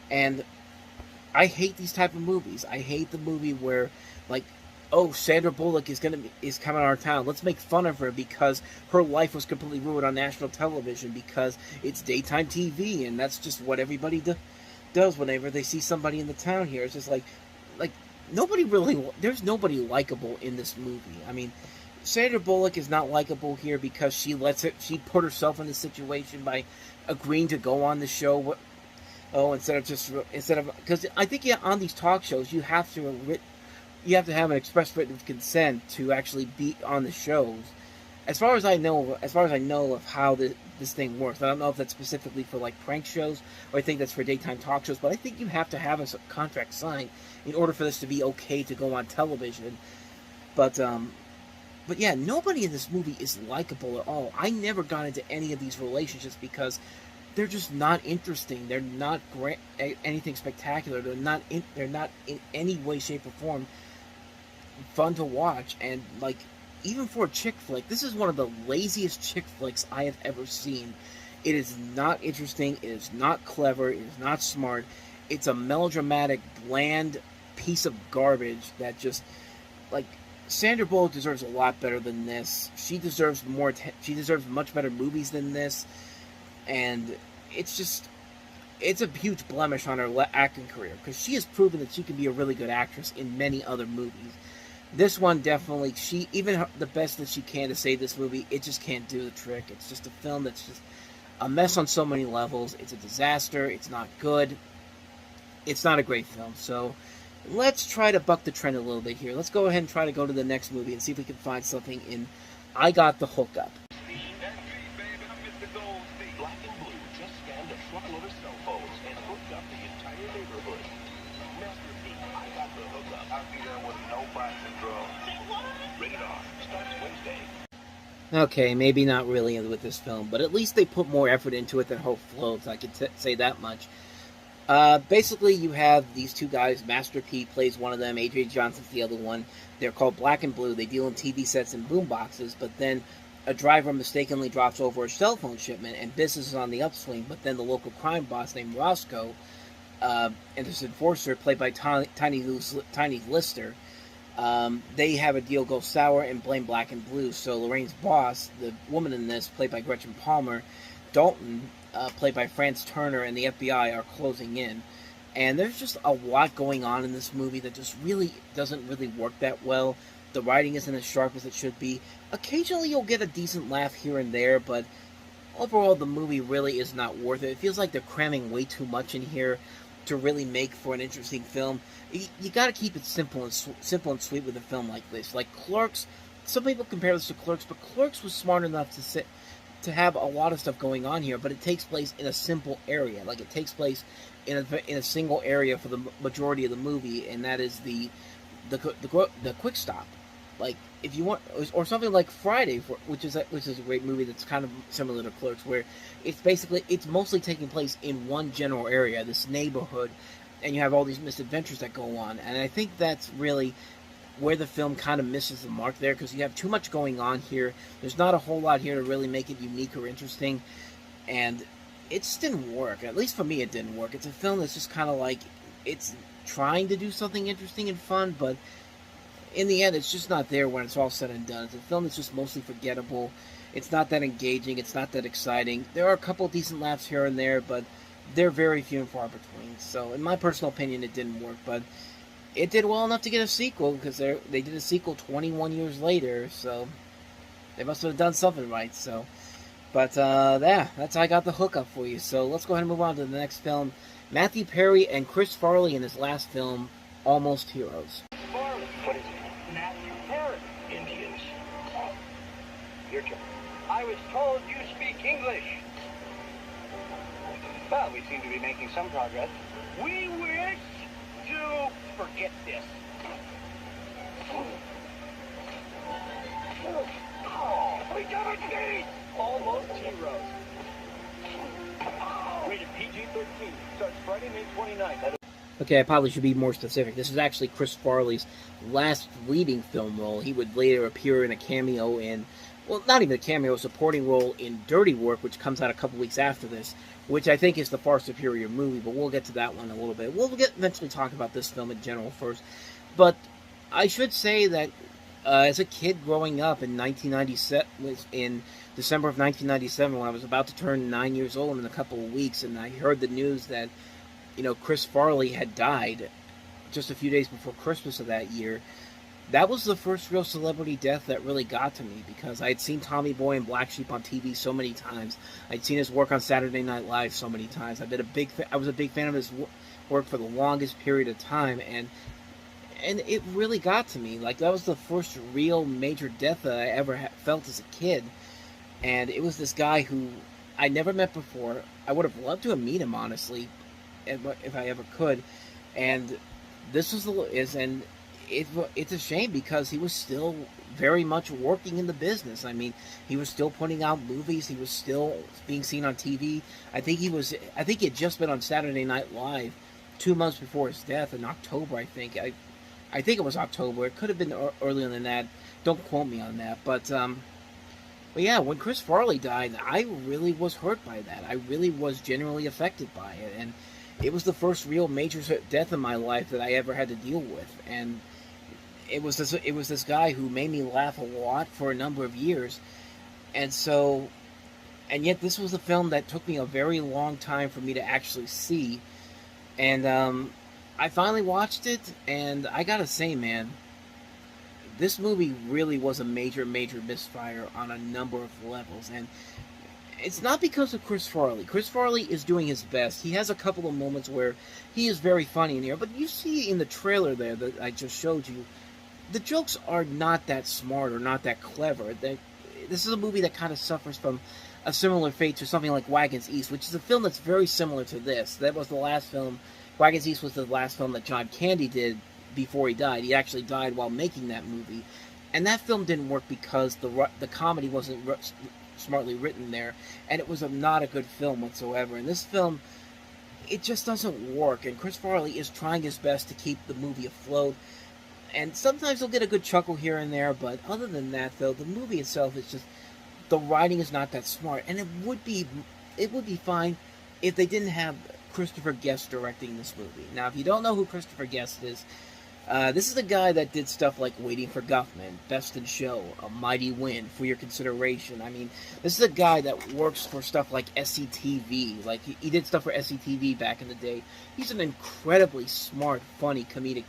And I hate these type of movies. I hate the movie where, like, oh, Sandra Bullock is coming to our town. Let's make fun of her because her life was completely ruined on national television because it's daytime TV, and that's just what everybody does whenever they see somebody in the town here. It's just like there's nobody likable in this movie. I mean, Sandra Bullock is not likable here because she put herself in the situation by agreeing to go on the show. Instead of because I think on these talk shows you have to have an express written consent to actually be on the shows. As far as I know of how this thing works, I don't know if that's specifically for like prank shows or I think that's for daytime talk shows. But I think you have to have a contract signed in order for this to be okay to go on television. But yeah, nobody in this movie is likable at all. I never got into any of these relationships because they're just not interesting. They're not anything spectacular. They're not in any way, shape, or form fun to watch. And like, even for a chick flick, this is one of the laziest chick flicks I have ever seen. It is not interesting. It is not clever. It is not smart. It's a melodramatic, bland piece of garbage that just, like, Sandra Bullock deserves a lot better than this. She deserves more. She deserves much better movies than this. And it's a huge blemish on her acting career, because she has proven that she can be a really good actress in many other movies. This one definitely, the best that she can to save this movie, it just can't do the trick. It's just a film that's just a mess on so many levels. It's a disaster. It's not good. It's not a great film. So let's try to buck the trend a little bit here. Let's go ahead and try to go to the next movie and see if we can find something in I Got the Hookup. Okay, maybe not really with this film, but at least they put more effort into it than Hope Floats, I can say that much. Basically, you have these two guys. Master P plays one of them, AJ Johnson's the other one. They're called Black and Blue. They deal in TV sets and boomboxes, but then a driver mistakenly drops over a cell phone shipment, and business is on the upswing, but then the local crime boss named Roscoe, and this enforcer, played by Tiny Lister, they have a deal go sour and blame Black and Blue. So Lorraine's boss, the woman in this, played by Gretchen Palmer, Dalton, played by France Turner, and the FBI are closing in. And there's just a lot going on in this movie that just really doesn't really work that well. The writing isn't as sharp as it should be. Occasionally you'll get a decent laugh here and there, but overall the movie really is not worth it. It feels like they're cramming way too much in here to really make for an interesting film. You got to keep it simple and sweet with a film like this. Like Clerks, some people compare this to Clerks, but Clerks was smart enough to have a lot of stuff going on here, but it takes place in a simple area. Like, it takes place in a single area for the majority of the movie, and that is the quick stop. Like, if you want, or something like Friday, which is a great movie that's kind of similar to Clerks, where it's mostly taking place in one general area, this neighborhood, and you have all these misadventures that go on. And I think that's really where the film kind of misses the mark there, because you have too much going on here. There's not a whole lot here to really make it unique or interesting, and it just didn't work. At least for me, it didn't work. It's a film that's just kind of like, it's trying to do something interesting and fun, but in the end, it's just not there when it's all said and done. It's a film that's just mostly forgettable. It's not that engaging. It's not that exciting. There are a couple decent laughs here and there, but they're very few and far between. So, in my personal opinion, it didn't work. But it did well enough to get a sequel, because they did a sequel 21 years later, so they must have done something right. So, but yeah, that's how I got the hookup for you. So let's go ahead and move on to the next film. Matthew Perry and Chris Farley in his last film, Almost Heroes. Farley. What is it? Matthew Perry. Indians. Your turn. I was told you speak English. Well, we seem to be making some progress. We wish to forget this. Oh, we got a date! Almost Heroes. Rated PG-13. Starts Friday, May 29th. Okay, I probably should be more specific. This is actually Chris Farley's last leading film role. He would later appear in a cameo in, well, not even a cameo, a supporting role in Dirty Work, which comes out a couple weeks after this, which I think is the far superior movie, but we'll get to that one in a little bit. We'll eventually talk about this film in general first. But I should say that as a kid growing up in 1997, in December of 1997, when I was about to turn 9 years old in a couple of weeks, and I heard the news that, you know, Chris Farley had died just a few days before Christmas of that year, that was the first real celebrity death that really got to me, because I had seen Tommy Boy and Black Sheep on TV so many times. I'd seen his work on Saturday Night Live so many times. I was a big fan of his work for the longest period of time, and it really got to me. Like, that was the first real major death that I ever felt as a kid, and it was this guy who I never met before. I would have loved to have met him, honestly, if I ever could, and this was it's a shame, because he was still very much working in the business. I mean, he was still putting out movies. He was still being seen on TV. I think he had just been on Saturday Night Live 2 months before his death in October, I think. I think it was October. It could have been earlier than that. Don't quote me on that. But yeah, when Chris Farley died, I really was hurt by that. I really was genuinely affected by it. And it was the first real major death in my life that I ever had to deal with. And it was this guy who made me laugh a lot for a number of years. And yet this was a film that took me a very long time for me to actually see. And I finally watched it, and I gotta say, man, this movie really was a major, major misfire on a number of levels. And it's not because of Chris Farley. Chris Farley is doing his best. He has a couple of moments where he is very funny in here, but you see in the trailer there that I just showed you, the jokes are not that smart or not that clever. This is a movie that kind of suffers from a similar fate to something like Wagons East, which is a film that's very similar to this. That was the last film. Wagons East was the last film that John Candy did before he died. He actually died while making that movie. And that film didn't work because the comedy wasn't smartly written there, and it was not a good film whatsoever. And this film, it just doesn't work, and Chris Farley is trying his best to keep the movie afloat, and sometimes he'll get a good chuckle here and there, but other than that, though, the movie itself is just, the writing is not that smart, and it would be fine if they didn't have Christopher Guest directing this movie. Now, if you don't know who Christopher Guest is, this is the guy that did stuff like Waiting for Guffman, Best in Show, A Mighty Wind, For Your Consideration. I mean, this is a guy that works for stuff like SCTV. Like, he did stuff for SCTV back in the day. He's an incredibly smart, funny comedic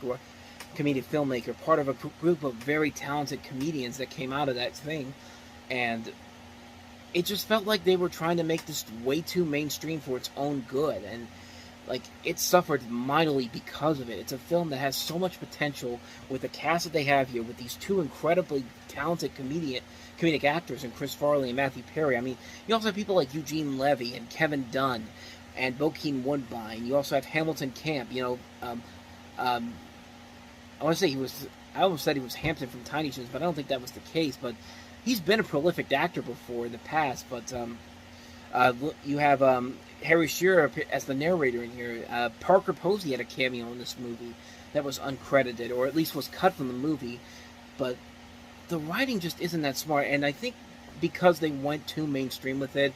filmmaker, part of a group of very talented comedians that came out of that thing. And it just felt like they were trying to make this way too mainstream for its own good. And like, it suffered mightily because of it. It's a film that has so much potential with the cast that they have here, with these two incredibly talented comedic actors in Chris Farley and Matthew Perry. I mean, you also have people like Eugene Levy and Kevin Dunn and Bokeem Woodbine. You also have Hamilton Camp. You know, I want to say I almost said he was Hampton from Tiny Toons, but I don't think that was the case. But he's been a prolific actor before in the past. But you have Harry Shearer as the narrator in here. Parker Posey had a cameo in this movie that was uncredited, or at least was cut from the movie. But the writing just isn't that smart, and I think because they went too mainstream with it,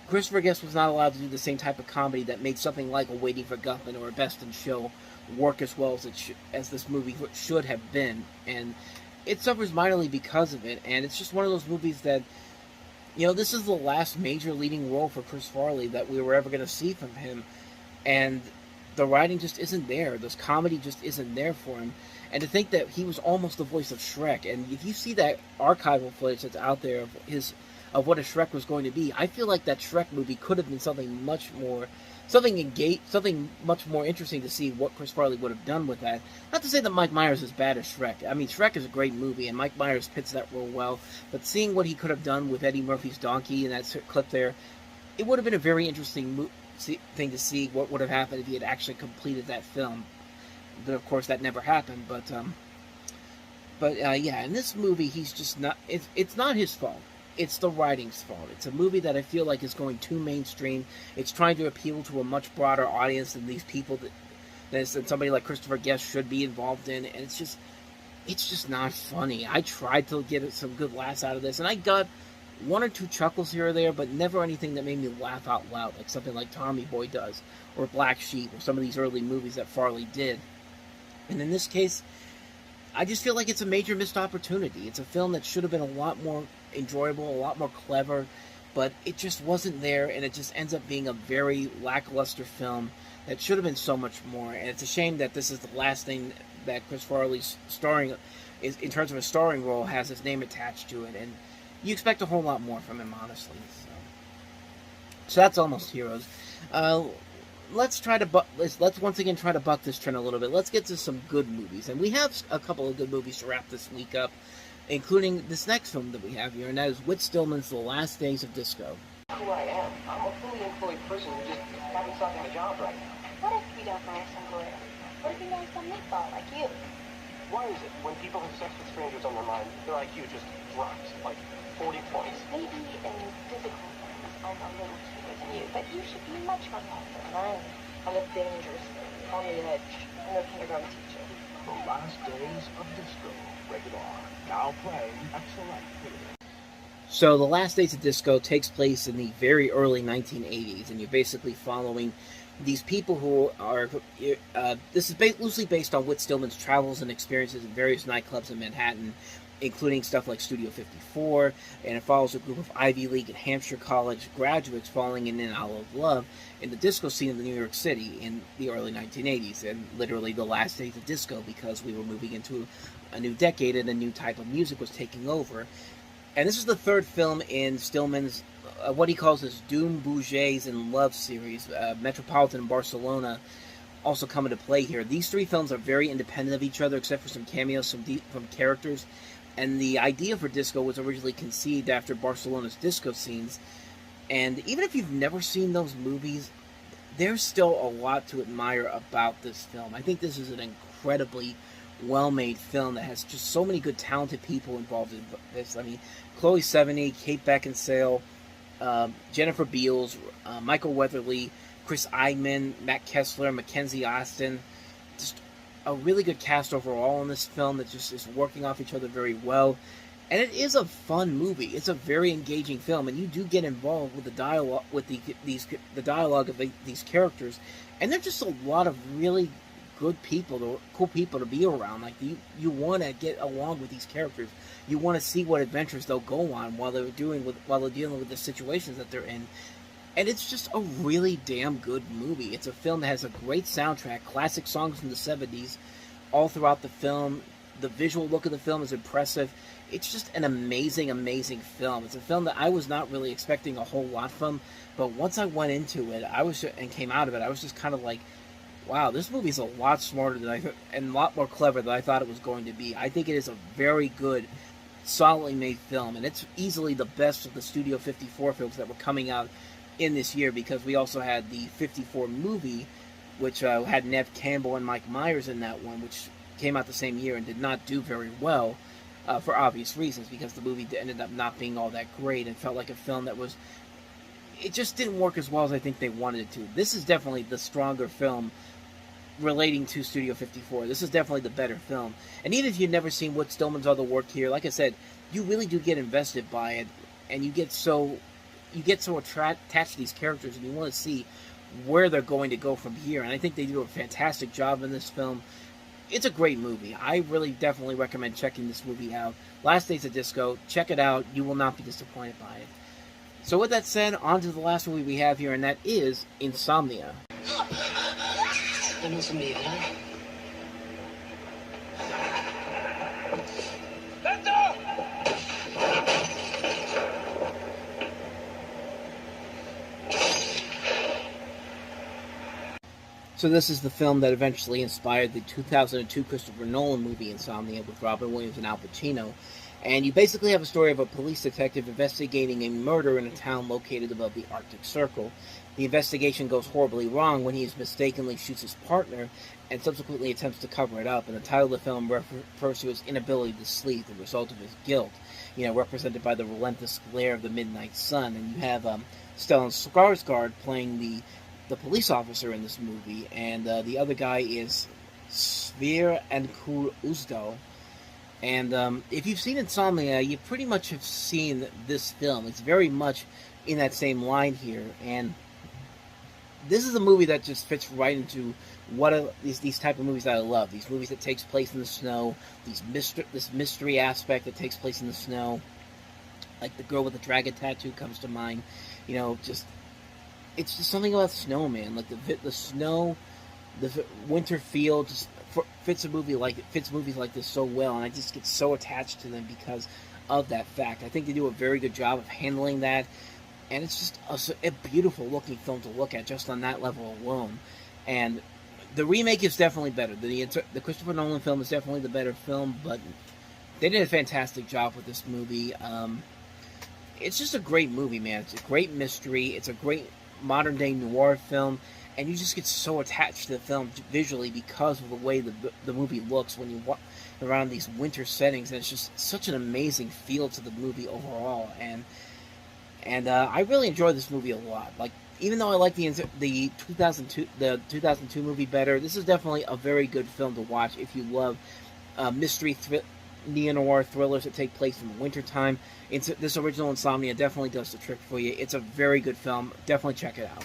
Christopher Guest was not allowed to do the same type of comedy that made something like a Waiting for Guffman or a Best in Show work as well as this movie should have been. And it suffers mightily because of it, and it's just one of those movies that, you know, this is the last major leading role for Chris Farley that we were ever going to see from him. And the writing just isn't there. This comedy just isn't there for him. And to think that he was almost the voice of Shrek, and if you see that archival footage that's out there of what a Shrek was going to be, I feel like that Shrek movie could have been something much more interesting to see what Chris Farley would have done with that. Not to say that Mike Myers is bad as Shrek. I mean, Shrek is a great movie, and Mike Myers fits that role well. But seeing what he could have done with Eddie Murphy's donkey in that clip there, it would have been a very interesting thing to see what would have happened if he had actually completed that film. But of course, that never happened. But yeah, in this movie, he's just not. It's not his fault. It's the writing's fault. It's a movie that I feel like is going too mainstream. It's trying to appeal to a much broader audience than these people that somebody like Christopher Guest should be involved in. And it's just not funny. I tried to get some good laughs out of this, and I got one or two chuckles here or there, but never anything that made me laugh out loud, like something like Tommy Boy does, or Black Sheep, or some of these early movies that Farley did. And in this case, I just feel like it's a major missed opportunity. It's a film that should have been a lot more enjoyable, a lot more clever, but it just wasn't there, and it just ends up being a very lackluster film that should have been so much more. And it's a shame that this is the last thing that Chris Farley's starring, in terms of a starring role, has his name attached to it, and you expect a whole lot more from him, honestly. So that's Almost Heroes. Let's once again try to buck this trend a little bit. Let's get to some good movies, and we have a couple of good movies to wrap this week up, including this next film that we have here, and that is Whit Stillman's The Last Days of Disco. Who I am. I'm a fully employed person who just happens to have a job right now. What if we don't marry some lawyer? What if we marry some meatball like you? Why is it when people have sex with strangers on their mind, their IQ just drops, like 40 points? Maybe in physical terms, I'm a little cuter than you, but you should be much more confident. I'm a dangerous, on the edge. I'm a kindergarten teacher. The Last Days of Disco, rated R. Now playing at select theaters. So The Last Days of Disco takes place in the very early 1980s, and you're basically following these people who are... this is loosely based on Whit Stillman's travels and experiences in various nightclubs in Manhattan, including stuff like Studio 54, and it follows a group of Ivy League and Hampshire College graduates falling in and out of love in the disco scene of New York City in the early 1980s, and literally the last days of disco, because we were moving into a new decade and a new type of music was taking over. And this is the third film in Stillman's, what he calls his Doom, Bougets, and Love series. Metropolitan and Barcelona also come into play here. These three films are very independent of each other, except for some cameos from characters. And the idea for disco was originally conceived after Barcelona's disco scenes. And even if you've never seen those movies, there's still a lot to admire about this film. I think this is an incredibly well-made film that has just so many good, talented people involved in this. I mean, Chloe Sevigny, Kate Beckinsale, Jennifer Beals, Michael Weatherly, Chris Eidman, Matt Kessler, Mackenzie Austin. Just a really good cast overall in this film that just is working off each other very well. And it is a fun movie. It's a very engaging film, and you do get involved with the dialogue, with the dialogue of these characters. And they're just a lot of really good people, cool people to be around. Like you want to get along with these characters. You want to see what adventures they'll go on while they're dealing with the situations that they're in. And it's just a really damn good movie. It's a film that has a great soundtrack, classic songs from the 70s, all throughout the film. The visual look of the film is impressive. It's just an amazing, amazing film. It's a film that I was not really expecting a whole lot from, but once I went into it, and came out of it, I was just kind of like, wow, this movie's a lot smarter and a lot more clever than I thought it was going to be. I think it is a very good, solidly made film, and it's easily the best of the Studio 54 films that were coming out in this year, because we also had the 54 movie, which had Nev Campbell and Mike Myers in that one, which came out the same year and did not do very well, for obvious reasons, because the movie ended up not being all that great and felt like a film that was... It just didn't work as well as I think they wanted it to. This is definitely the stronger film relating to Studio 54. This is definitely the better film. And even if you've never seen Whit Stillman's other work here, like I said, you really do get invested by it, and you get so attached to these characters, and you want to see where they're going to go from here. And I think they do a fantastic job in this film. It's a great movie. I really definitely recommend checking this movie out. Last Days of Disco. Check it out. You will not be disappointed by it. So with that said, on to the last movie we have here, and that is Insomnia. non sono libera. So this is the film that eventually inspired the 2002 Christopher Nolan movie Insomnia with Robin Williams and Al Pacino. And you basically have a story of a police detective investigating a murder in a town located above the Arctic Circle. The investigation goes horribly wrong when he mistakenly shoots his partner and subsequently attempts to cover it up. And the title of the film refers to his inability to sleep, the result of his guilt, represented by the relentless glare of the midnight sun. And you have Stellan Skarsgård playing the police officer in this movie, and the other guy is Sverre Usdo. And if you've seen Insomnia, you pretty much have seen this film. It's very much in that same line here, and this is a movie that just fits right into these type of movies that I love. These movies that takes place in the snow, this mystery aspect that takes place in the snow. Like The Girl with the Dragon Tattoo comes to mind. It's just something about snow, man. Like the snow, the winter feel just fits movies like this so well, and I just get so attached to them because of that fact. I think they do a very good job of handling that, and it's just a beautiful looking film to look at just on that level alone. And the remake is definitely better. The Christopher Nolan film is definitely the better film, but they did a fantastic job with this movie. It's just a great movie, man. It's a great mystery. It's a great modern-day noir film, and you just get so attached to the film visually because of the way the movie looks when you walk around these winter settings, and it's just such an amazing feel to the movie overall. And I really enjoyed this movie a lot. Like, even though I like the 2002 movie better, this is definitely a very good film to watch if you love mystery neo-noir thrillers that take place in the wintertime. This original Insomnia definitely does the trick for you. It's a very good film. Definitely check it out.